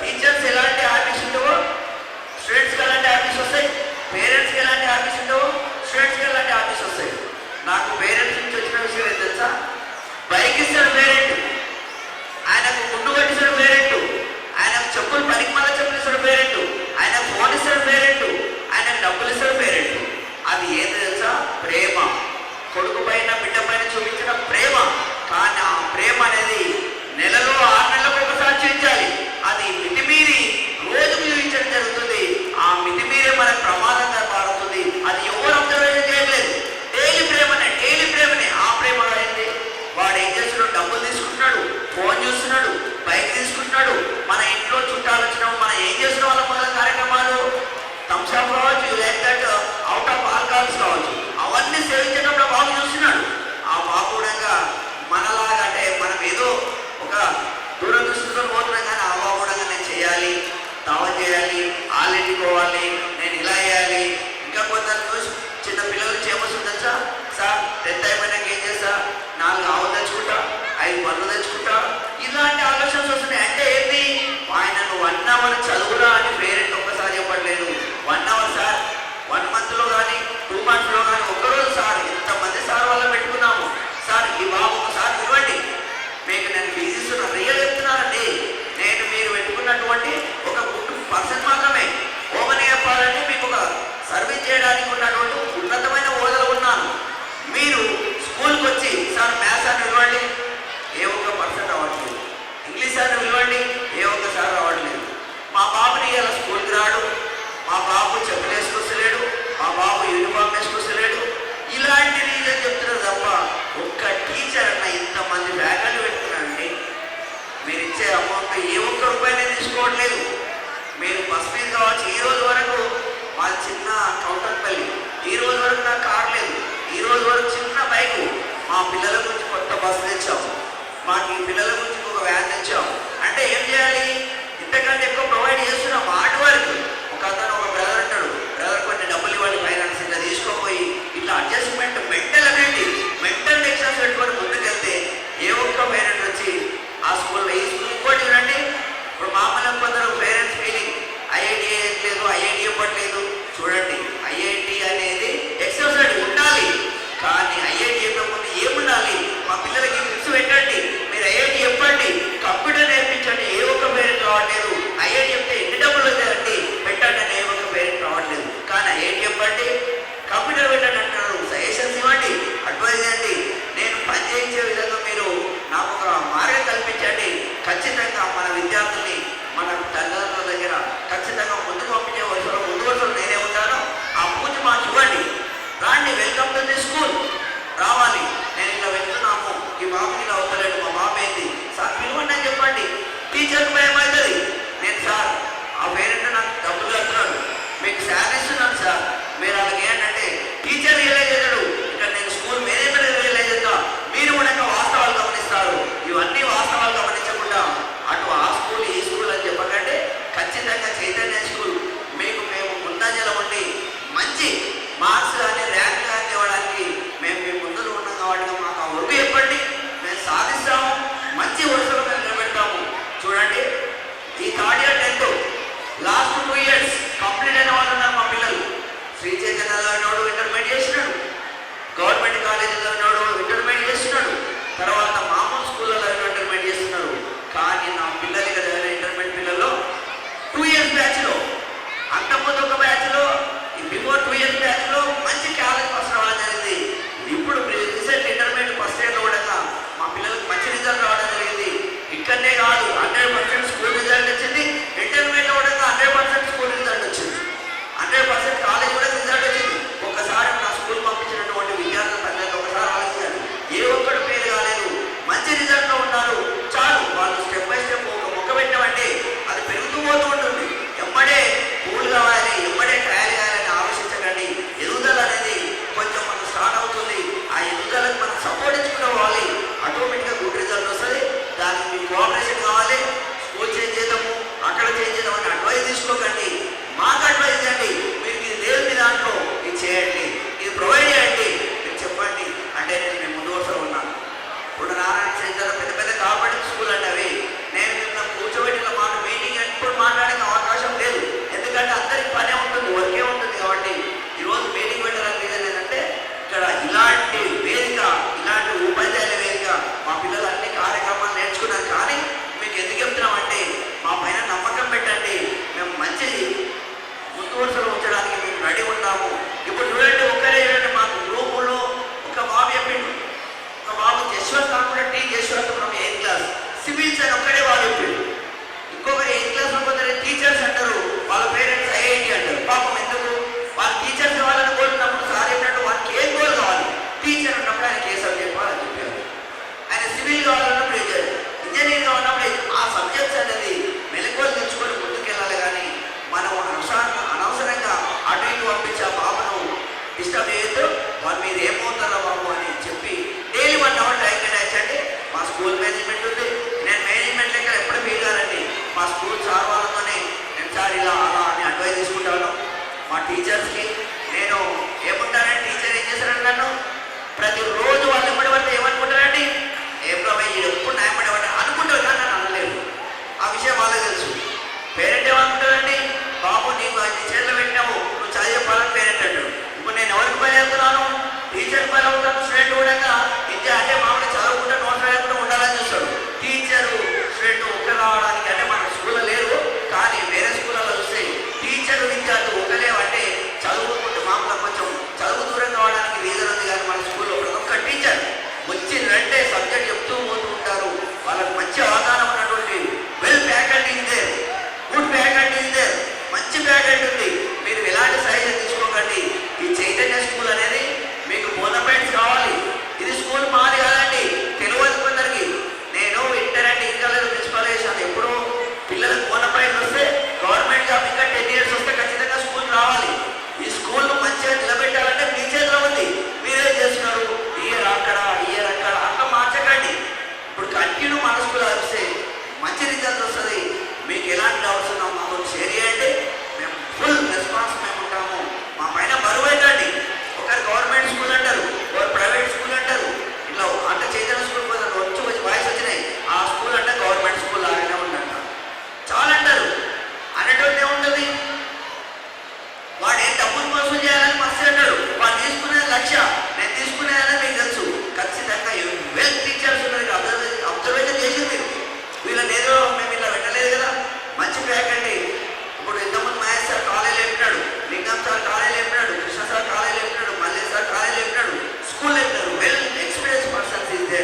టీచర్స్ ఎలాంటి హ్యాబిట్స్ ఉంటావో స్టూడెంట్స్కి ఎలాంటి హ్యాబిట్స్ వస్తాయి, పేరెంట్స్కి ఎలాంటి హ్యాబిట్స్ ఉంటావో స్టూడెంట్స్కి ఎలాంటి హ్యాబిట్స్ వస్తాయి. నాకు పేరెంట్స్ నుంచి వచ్చిన విషయం ఏం తెలుసా? బైక్ ఇస్తాడు పేరెంట్, ఆయనకు గుండు కట్టిస్తాడు పేరెంట్, ఆయనకు చెప్పులు పనికి మళ్ళీ చెప్పులు ఇస్తాడు పేరెంట్, ఆయన ఫోన్ ఇస్తాడు పేరెంట్, ఆయనకు డబ్బులు ఇస్తాడు పేరెంట్. అది ఏంటి తెలుసా? ప్రేమ. కొడుకు పైన బిడ్డ పైన చూపించిన ప్రేమ. కానీ ఆ ప్రేమ అనేది నెలలో 6 నెలలకు ఒకసారి చూపించాలి. అది మితిమీరి రోజుకు చూపించడం జరుగుతుంది. ఆ మితిమీరే మనకు ప్రమాదంగా మారుతుంది. అది ఎవరు అబ్జర్వేషన్ చేయట్లేదు. డైలీ ప్రేమనే. ఆ ప్రేమ అయింది. వాడు ఏం చేస్తున్నాడు? డబ్బులు తీసుకుంటున్నాడు, ఫోన్ చూస్తున్నాడు, బైక్ తీసుకుంటున్నాడు. మన ఇంట్లో చుట్టాలు వచ్చినాము, మనం ఏం చేస్తున్నాం వాళ్ళ మొదల కార్యక్రమాలు, థమ్స్అప్ కావచ్చు, లేదంటే అవుట్ ఆఫ్ ఆల్కహాల్స్ కావచ్చు, అవన్నీ సేవించేటప్పుడు బాబు చూస్తున్నాడు. ఆ బాబు కూడా మనలాగా, అంటే మనం ఏదో ఒక దూరదృష్టితో పోతున్నాం, కానీ ఆ బాబు కూడా నేను చేయాలి, దావత్ చేయాలి, ఆల్రెడీ పోవాలి, నేను ఇలా చేయాలి. ఇంకా కొందరు చూసి చిన్న పిల్లలు చేయవలసిందా? సార్ 10th అయిపోయినాక ఏం చేస్తా? 4 ఆవులు తెచ్చుకుంటా, 5 బళ్ళు తెచ్చుకుంటా, ఇలాంటి ఆలోచనలు వస్తున్నాయి. అంటే ఏంటి? ఆయన 1 అవర్ చదువురా అని పేరెంట్ ఒక్కసారి చెప్పట్లేదు. 1 అవర్ సార్, 1 మంత్లో కానీ 2 మంత్స్లో కానీ ఒక్కరోజు సార్, ఇంతమంది సార్ వల్ల పెట్టుకున్నాము సార్, ఈ బాబు ఒకసారి ఇవ్వండి, మీకు నేను ఫీజు ఇస్తున్నా, రియల్ చెప్తున్నానండి. నేను మీరు పెట్టుకున్నటువంటి ఒక 1% మాత్రమే. ఓమని చెప్పాలంటే మీకు ఒక సర్వీస్ చేయడానికి ఉన్నటువంటి ఉన్నతమైన హోదాలో ఉన్నాను. మీరు స్కూల్కి వచ్చి సార్ మ్యాథ్స్ అని ఇవ్వండి, ఏ 1% రావట్లేదు. ఇంగ్లీష్ అని ఇవ్వండి, ఏ 1 రావట్లేదు. మా బాబుని ఇలా స్కూల్కి రాడు, మా బాబు చెప్పులు వేసుకొస్తలేడు, మా బాబు యూనిఫామ్ వేసుకొస్తలేడు, ఇలాంటి రీజన్ చెప్తున్నారు తప్ప ఒక్క టీచర్ అన్న ఇంతమంది ఫ్యాకల్టీ పెట్టుకున్నారండి. మీరు ఇచ్చే అమౌంట్ ఏ 1 రూపాయనే తీసుకోవట్లేదు. మీరు బస్ ఫీజు కావచ్చు. ఈ రోజు వరకు మా చిన్న కౌటంపల్లి, ఈ రోజు వరకు నాకు కార్ లేదు, ఈ రోజు వరకు చిన్న బైకు. మా పిల్లల గురించి కొత్త బస్సు తెచ్చాము, మాకు ఈ పిల్లల గురించి ఒక వ్యాన్ తెచ్చాము. అంటే ఏం చేయాలి? ఇంతకంటే ఎక్కువ ప్రొవైడ్ చేస్తున్నాం. Hard work. ఒక అతను ఒక బ్రదర్ అంటాడు, బ్రదర్ కొన్ని డబ్బులు ఇవ్వండి ఫైనాన్స్, ఇట్లా తీసుకోపోయి ఇట్లా అడ్జస్ట్మెంట్ మెంటల్ టెన్షన్స్ పెట్టుకొని ముందుకెళ్తే ఏ ఒక్క పేరెంట్ వచ్చి ఆ స్కూల్లో ఈ స్కూల్ ఇంకోటి చూడండి. ఇప్పుడు మామూలుగా కొందరు పేరెంట్స్ ఫీలింగ్ ఐఐటి లేదు, ఐఐటి ఇవ్వట్లేదు. చూడండి, ఐఐటి అనేది ఎక్సర్సైజ్ ఉండాలి, కానీ ఐఐటి చెప్పకుండా ఏముండాలి? మా పిల్లలకి ఫిక్స్ పెట్టండి, మీరు ఐఐటి చెప్పండి, కంప్యూటర్ నేర్పించండి. ఏ ఒక్క పేరెంట్ రావట్లేదు. ఐఐటి చెప్తే ఎన్ని డబ్బులు వస్తాయండి, పెట్టండి అని ఏ ఒక్క పేరెంట్ రావట్లేదు. కానీ ఐఐటి చెప్పండి, కంప్యూటర్ పెట్టండి అంటున్నారు. సజెషన్స్ ఇవ్వండి, అడ్వైజ్ చేయండి. నేను పని చేయించే విధంగా మీరు నాకు ఒక మార్గం కల్పించండి. ఖచ్చితంగా మన విద్యార్థుల్ని మన తల్లిదండ్రుల దగ్గర ఖచ్చితంగా ముందుకు పంపించే ముందు వరుసలో నేనే ఉంటాను. ఆ పూజ మాకు ఇవ్వండి. రాండి, వెల్కమ్ టు ది స్కూల్ రావాలి. నేను ఇలా వెళ్తున్నాము, ఈ బాబుకి ఇలా అవుతలేడు, మా బాబు ఏంది సార్ పిలవండి అని చెప్పండి. టీచర్కి భయం అవుతుంది. నేను సార్ ఆ పేరెంట్ నాకు డబ్బులు కడుతున్నాడు, మీకు శాలరీ ఇస్తున్నాను సార్, మీరు అలాగే ఏంటంటే టీచర్ రియలైజ్ అయ్యాడు. ఇక్కడ నేను స్కూల్ మేనేజ్మెంట్ రియలైజ్ అవుతా. మీరు కూడా వాస్తవాలు గమనిస్తారు. ఇవన్నీ వాస్తవాలు గమనించకుండా అటు ఆ స్కూల్ ఈ స్కూల్ అని చెప్పకంటే ఖచ్చితంగా చైతన్య స్కూల్ మీకు మేము ముందంజలో ఉండి మంచి మార్క్స్ కానీ ర్యాంక్ కానీ ఇవ్వడానికి మేము మీ ముందులో ఉన్నాం. కాబట్టి మాకు ఆ ఒరుగు చెప్పండి, మేము సాధిస్తాము, మంచి వరుసలో మేము నిలబెడతాము. చూడండి, ఈ 3rd year 10th last 2 years complete అయిన వాళ్ళు ఉన్నారు మా పిల్లలు. శ్రీ చైతన్యలో ఉన్నాడు, ఇంటర్మీడియట్ చేస్తున్నాడు, గవర్నమెంట్ కాలేజీలో ఉన్నాడు, ఇంటర్మీడియట్ చేస్తున్నాడు, తర్వాత మామూలు స్కూళ్ళలో ఇంటర్మీడియట్ చేస్తున్నాడు. కానీ నా పిల్లలు ఇక్కడ ఇంటర్మీడియట్ పిల్లల్లో 2 years బ్యాచ్లో, అంతకుముందు ఒక బ్యాచ్లో, బిఫోర్ 2 years బ్యాచ్లో మంచి కాలేజ్ ఫస్ట్ రావడం జరిగింది. ఇప్పుడు రీసెంట్ ఇంటర్మీడియట్ ఫస్ట్ ఇయర్లో కూడా మా పిల్లలకు మంచి రిజల్ట్ రావడం జరిగింది. ఇక్కడనే కాదు, 100% స్కూల్ రిజల్ట్ వచ్చింది. ఇంటర్మీడియట్లో కూడా 100% స్కూల్ రిజల్ట్ వచ్చింది, 100% కాలేజ్ కూడా రిజల్ట్ వచ్చింది. ఒకసారి నా స్కూల్ పంపించినటువంటి విద్యార్థుల సంగతి ఒకసారి పాపం ఎందుకు వాళ్ళు టీచర్ కావాలని కోరుకున్నప్పుడు సార్ చెప్పినట్టు వాళ్ళకి ఏం గోల్ కావాలి, టీచర్ ఉన్నప్పుడు ఆయనకి ఏ సబ్జెక్ట్ కావాలని చెప్పారు. ఆయన సివిల్ కావాలన్నప్పుడు ఇంజనీరింగ్ కావాలన్నప్పుడు ఆ సబ్జెక్ట్స్ అనేది మెలకువలు తెచ్చుకొని ముందుకెళ్ళాలి. కానీ మనం అనవసరంగా అటు ఇటు పంపించే ఆ బాబును డిస్టర్బ్ చేయొద్దు. వాళ్ళు మీరు ఏమవుతారో బాబు అని చెప్పి డైలీ 1 hour టైం కేటాయించండి. మా స్కూల్ మేనేజ్మెంట్ ఉంది, నేను మేనేజ్మెంట్ లెక్క ఎప్పుడు మీరుగానండి మా స్కూల్ సార్ వాళ్ళతోనే నేను సార్ ఇలా అలా అని అడ్వైజ్ తీసుకుంటాను. మా టీచర్స్కి నేను ఏముంటానంటే టీచర్ ఏం చేశారంటే నన్ను ప్రతిరోజు వాళ్ళు ఇవ్వడం ఏమనుకుంటారండి, ఏం ప్రభావ ఎప్పుడు న్యాయపడేవాడి అనుకుంటారు కానీ నన్ను అనలేదు. ఆ విషయం వాళ్ళకి తెలుసు. పేరెంట్ ఏమనుకుంటారండి, బాబు నీకు అన్ని చేతులు పెట్టినావు నువ్వు చదివే చెప్పాలని పేరెంట్ అంటాడు. ఇప్పుడు నేను ఎవరికి పని చేస్తున్నాను, టీచర్ పని అవుతాను. స్టూడెంట్ కూడా ఇంతే అంటే మామూలు చదువుకుంటే నోట్ రాయకుండా ఉండాలని చూస్తాడు. టీచరు స్టూడెంట్ ఒక్క రావడానికి అంటే మన స్కూల్లో లేరు, కానీ వేరే స్కూళ్ళలో చూస్తే టీచరు విద్యార్థులు ఒకలేవంటే చదువుకుంటే మామూలుగా కొంచెం చదువు దూరం కావడానికి రీజన్ ఉంది. కానీ మన స్కూల్లో ప్రతి ఒక్క టీచర్ వచ్చి రెండే సబ్జెక్ట్ చెప్తూ పోతూ ఉంటారు. వాళ్ళకి మంచి అవగాహన ఉన్నటువంటి వెల్ ఫ్యాకల్టీ ఇదే, గుడ్ ఫ్యాకల్టీ ఇదే, మంచి ఫ్యాకల్టీ ఉంది. మీరు ఎలాంటి సహాయం తీసుకోకండి. ఈ చైతన్య స్కూల్ అనేది మీకు బోనఫైడ్స్ కావాలి. ఇది స్కూల్ మాది కాదండి, తెలియదు కొందరికి. నేను ఇంటర్ అండ్ ఇంటర్ ప్రిన్సిపల్ చేశాను. ఎప్పుడు పిల్లలకు బోనఫైడ్స్ వస్తే గవర్నమెంట్ జాబ్ ఇంకా 10 years వస్తే ఖచ్చితంగా స్కూల్ రావాలి. ఈ స్కూల్ మంచిగా నిలబెట్టాలంటే మీ చేతిలో ఉంది. మీరేం చేస్తున్నారు, ఇయర్ అక్కడ అట్లా మార్చకండి. ఇప్పుడు కంటిన్యూ మన స్కూల్ వస్తే మంచి రిజల్ట్ వస్తుంది. మీకు ఎలాంటి డౌట్స్ ఉన్నా మాకు షేర్ చేయండి. మేము ఫుల్ రెస్పాన్స్ మేము ఉంటాము. మా పైన బరువు ఏంటండి, ఒకరు గవర్నమెంట్ స్కూల్ అంటారు, ఒకరు ప్రైవేట్ స్కూల్ అంటారు. ఇట్లా అంటే చైతన్య స్కూల్ వచ్చి వాయిస్ వచ్చినాయి. ఆ స్కూల్ అంటే గవర్నమెంట్ స్కూల్ లాగానే ఉందంట చాలా అంటారు. అనేటువంటి ఏముంటుంది, వాడు ఏం డబ్బులు వసూలు చేయాలని మస్తు అంటాడు. వాడు తీసుకునేది లక్ష్య, నేను తీసుకునేదని మీకు తెలుసు. ఖచ్చితంగా వెల్ టీచర్స్ ఉన్నారు, అబ్జర్వేషన్ చేసింది. వీళ్ళని ఏదో మేము ఇలా పెట్టలేదు కదా, మంచి ఫ్యాకల్టీ. ఇప్పుడు ఇంతకుముందు మహేష్ సార్ కాలేజీలో చెప్పినాడు, లింగం సార్ కాలేజీలో చెప్పినాడు, కృష్ణ సార్ కాలేజీలో చెప్పినాడు, మల్లేష్ సార్ కాలేజీలో చెప్పినాడు, స్కూల్లో చెప్పినారు. వెల్ ఎక్స్పీరియన్స్ పర్సన్స్ ఇదే.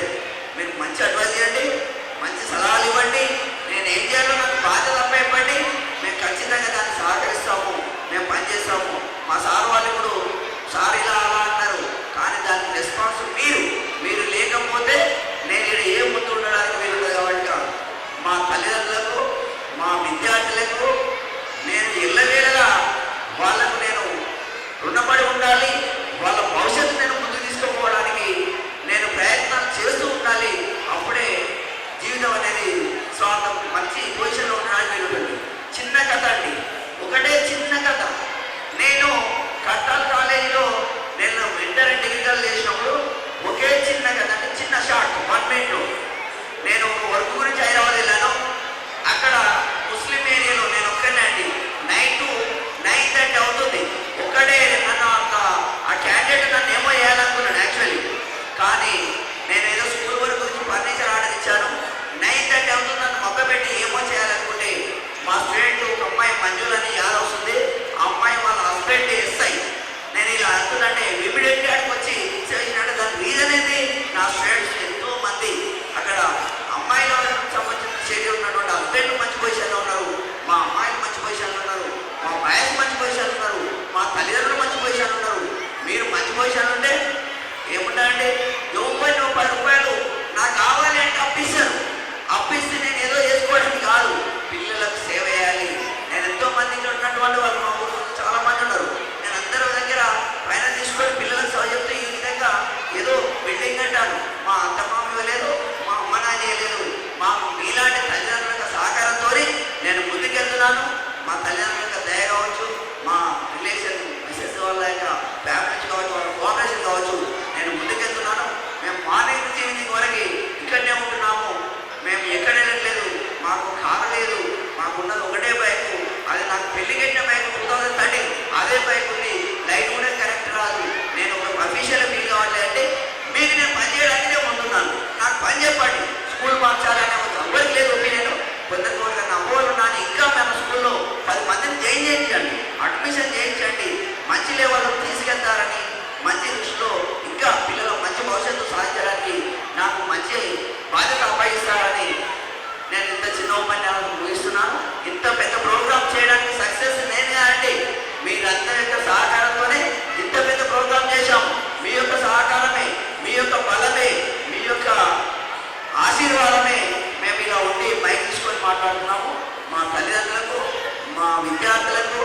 మీరు మంచి అడ్వైజ్ చేయండి, మంచి సలహాలు ఇవ్వండి. నేను ఏం చేయాలో నాకు బాధ్యత అప్పయివ్వండి. మేము ఖచ్చితంగా దాన్ని సహకరిస్తాము, మేము పనిచేస్తాము. మా సార్ వాళ్ళు ఇప్పుడు సార్ ఇలా అలా అన్నారు, కానీ దానికి రెస్పాన్స్ మీరు లేకపోతే నేను ఇక్కడ ఏ ముందు ఉండడానికి వీలుండదు. కాబట్టి మా తల్లిదండ్రులకు మా విద్యార్థులకు నేను ఎల్లవేళలా వాళ్ళకు నేను రుణపడి ఉండాలి. వాళ్ళ భవిష్యత్తు నేను ముందు తీసుకుపోవడానికి నేను ప్రయత్నాలు చేస్తూ ఉండాలి. అప్పుడే జీవితం అనేది స్వార్థం మంచి పొజిషన్లో ఉండడానికి వీలుంటుంది. చిన్న కథ అండి, ఒకటే చిన్న కథ. నేను కట్టాల్ కాలేజీలో నేను ఇంటర్ అండ్ డిగ్రీ చేసినప్పుడు ఒకే చిన్న కథ అంటే చిన్న షార్ట్ 1 minute నేను వర్క్ గురించి హైదరాబాద్ వెళ్ళాను. అక్కడ ముస్లిం ఏరియాలో నేను ఒక్కనే అండి, నైట్ 9:30 అవుతుంది. ఒక్కడే నన్ను ఆ క్యాండిడేట్ నన్ను ఏమో చేయాలనుకున్నాను యాక్చువల్లీ. కానీ నేను ఏదో స్కూల్ వర్క్ గురించి ఫర్నిచర్ ఆర్డర్ ఇచ్చాను. 9:30 అవుతుంది, నన్ను మొక్క పెట్టి ఏమో చేయాలనుకుంటే మా స్టూడెంట్ ఒక అమ్మాయి మంజులు అని యాదవ్ వస్తుంది. ఆ అమ్మాయి వాళ్ళ హస్బెండ్ ఎస్ఐ. నేను ఇలా అంటుందంటే ఇమీడియట్గా అక్కడికి వచ్చి చేసినట్టు దాని రీజన్ ఏంటి, నా స్టూడెంట్స్ ఎంతో మంది అక్కడ అమ్మాయిల సంబంధించిన షేర్ ఉన్నటువంటి హస్బెండ్ మంచి పొజిషన్లో ఉన్నారు, మా అమ్మాయిలు మంచి పొజిషన్లో ఉన్నారు, మా బాయ్స్ మంచి పొజిషన్లో ఉన్నారు, మా తల్లిదండ్రులు మంచి పొజిషన్లో ఉన్నారు. మీరు మంచి పొజిషన్ ఉంటే ఏముంటాయండి, రూపాయి 10 రూపాయలు నాకు కావాలి అంటే అప్పిస్తారు. అప్పిస్తే నేను ఏదో చేసుకోవడానికి కాదు, పిల్లలకు సేవ చేయాలి. నేను ఎంతో మంది ఉన్నటువంటి వాళ్ళు మా ఊరు చాలా మంది ఉన్నారు. నేను అందరి దగ్గర పైన తీసుకొని పిల్లలు మా విద్యార్థులకు,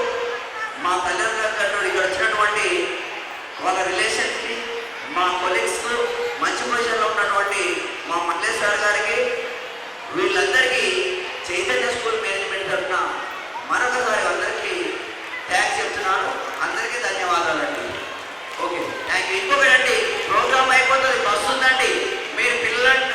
మా తల్లిదండ్రులకు, ఇక్కడ వచ్చినటువంటి వాళ్ళ రిలేషన్స్కి, మా కొలీగ్స్కు, మంచి పొజిషన్లో ఉన్నటువంటి మా మల్లేష్ సార్ గారికి, వీళ్ళందరికీ చైతన్య స్కూల్ మేనేజ్మెంట్ తరఫున మరొకసారి అందరికీ థ్యాంక్స్ చెప్తున్నాను. అందరికీ ధన్యవాదాలండి. Okay, thank you. ఇంకొకటండి, ప్రోగ్రామ్ అయిపోతుంది, బస్సు ఉందండి. మీరు పిల్లలని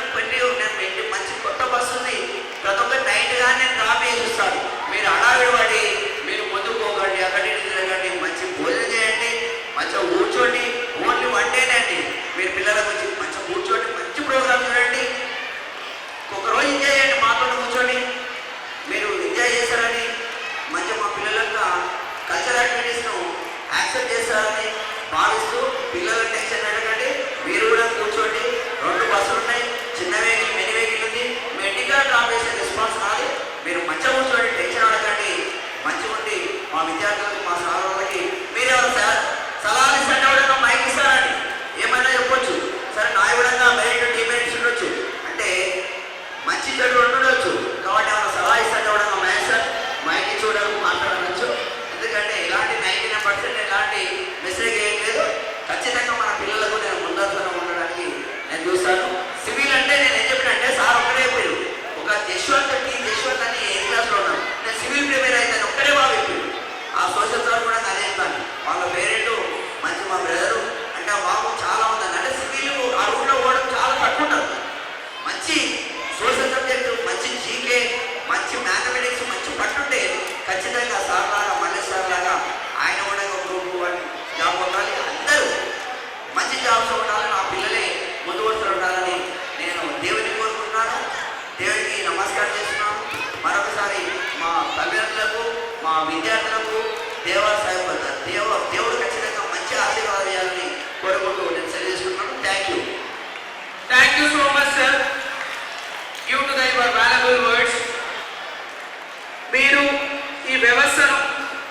నేను మంచి కొత్త బస్సు ఉంది, ప్రతి ఒక్క నైట్ కానీ నేను డ్రాప్ చేసి చూస్తాను. మీరు హడావిడి పడి మీరు ముందుకు పోకండి, అక్కడి తిరగండి, మంచి భోజనం చేయండి, మంచిగా కూర్చోండి. ఓన్లీ వన్ డేనే అండి. మీరు పిల్లలకు వచ్చి మంచిగా కూర్చోండి, మంచి ప్రోగ్రామ్ చూడండి, ఒకరోజు ఎంజాయ్ చేయండి, మాతో కూర్చొని మీరు ఎంజాయ్ చేస్తారని, మంచిగా మా పిల్లలకు కల్చరల్ యాక్టివిటీస్ను యాక్సెప్ట్ చేస్తారని భావిస్తూ పిల్లల టెన్షన్ పెట్టకండి. మీరు కూడా కూర్చోండి. 2 బస్సులు ఉన్నాయి, చిన్న వెహికల్, మినీ వెహికల్ ఉంది. మీ ఇంటిగా డ్రాప్ చేసే రెస్పాన్స్ రాదు. మీరు మంచిగా కూర్చోండి, టెన్షన్ అడగండి. మంచిగా ఉండి మా విద్యార్థులకు, మా సార్లకి మీరు ఎవరు సలహాలు ఇస్తారంటే కూడా మైక్ ఇస్తారండి, ఏమైనా చెప్పొచ్చు. సరే, నా విధంగా మెరిట్ డిమెరిట్స్ ఉండొచ్చు, అంటే మంచి చెడు ఉండొచ్చు. కాబట్టి ఏమైనా సలహా ఇస్తారంటే కూడా మైక్ సార్ మైక్ చూడడం మాట్లాడవచ్చు. ఎందుకంటే ఇలాంటి 99% ఎలాంటి మిస్టేక్ ఏం లేదు. ఖచ్చితంగా మన పిల్లలకు నేను ముందస్తుగా ఉండడానికి నేను చూస్తాను. సివిల్ అంటే నేను ఏం చెప్పినంటే సార్ ఒక్కడే చెప్పారు, ఒక జశ్వంత్ అని ఏ క్లాస్లో ఉన్నాను, నేను సివిల్ ప్రిపేర్ అవుతాను ఒక్కడే బాగా చెప్పారు. ఆ సోషల్ సార్ కూడా అదే చెప్తాను. వాళ్ళ పేరెంట్ మంచి మా బ్రదరు అంటే బాబు చాలా ఉందండి. అంటే సివిల్ ఆ రూట్లో పోవడం చాలా తక్కువ ఉంటుంది. మంచి సోషల్ సబ్జెక్టు, మంచి జీకే, మంచి మ్యాథమెటిక్స్, మంచి పట్టుంటే ఖచ్చితంగా సార్ లాగా, మల్లేష్ సార్ లాగా ఆయన కూడా ఒక గ్రూప్ జాబ్ ఉండాలి. అందరూ మంచి జాబ్స్ ఉండాలి. నా పిల్లలే ముందు వరుసలో ఉండాలని నేను దేవుని కోరుకుంటున్నాను. దేవునికి నమస్కారం చేస్తున్నాను. మరొకసారి మా తల్లిదండ్రులకు, మా విద్యార్థులకు దేవుడు ఖచ్చితంగా మంచి ఆశీర్వాదాలు చేయాలని కోరుకుంటూ నేను తెలియజేసుకుంటున్నాను. Thank you. Thank you so much, sir. Due to your valuable words. మీరు ఈ వ్యవస్థను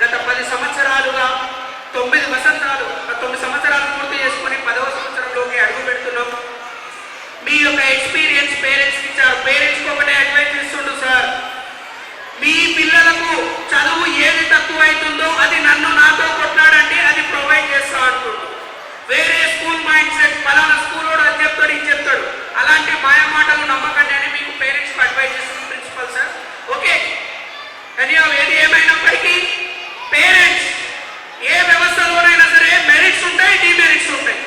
గత 10 సంవత్సరాలుగా 9 సంవత్సరాలు పూర్తి చేసుకుని 10వ సంవత్సరంలోకి అడుగు పెడుతున్నాం. మీ యొక్క ఎక్స్పీరియన్స్ పేరెంట్స్కి ఇచ్చారు. పేరెంట్స్కి ఒకటే అడ్వైస్ ఇస్తుండు సార్, మీ పిల్లలకు చదువు ఏది తక్కువ అవుతుందో అది నాతో కొట్లాడండి, అది ప్రొవైడ్ చేస్తా అంటుండు. వేరే స్కూల్ మైండ్ సెట్, పలానా స్కూల్ వాడు అది చెప్తాడు, ఇది చెప్తాడు, అలాంటి మాయ మాటలు నమ్మకండి అని మీకు పేరెంట్స్కి అడ్వైస్ చేస్తుంది ప్రిన్సిపల్ సార్. ఓకే, కానీ ఏది ఏమైనప్పటికీ పేరెంట్స్ ఏ వ్యవస్థలోనైనా సరే మెరిట్స్ ఉంటాయి, డిమెరిట్స్ ఉంటాయి.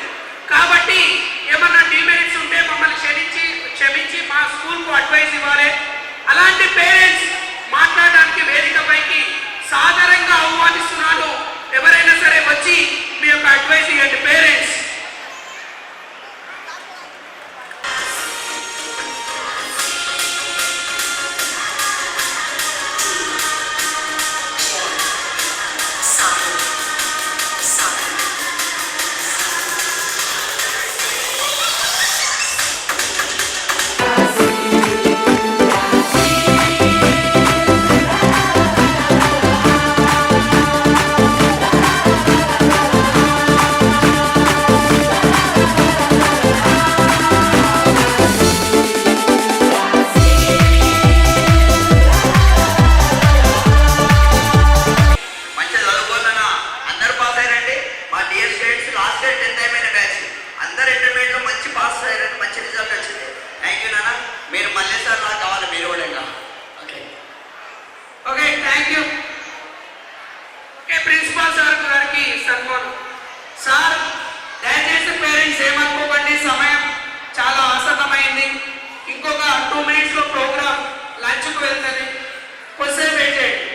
కాబట్టి ఏమన్నా డిమెరిట్స్ ఉంటే మమ్మల్ని క్షమించి మా స్కూల్కు అడ్వైస్ ఇవ్వాలి. అలాంటి పేరెంట్స్ మాట్లాడడానికి వేదికపైకి సాధారణంగా ఆహ్వానిస్తున్నాను. ఎవరైనా సరే వచ్చి మీ యొక్క అడ్వైస్ ఇవ్వండి పేరెంట్స్. ఇంకొక 2 minutes లో ప్రోగ్రామ్ లంచ్కు వెళ్తుంది. కొద్దిసేపు వెయిట్ చేయండి.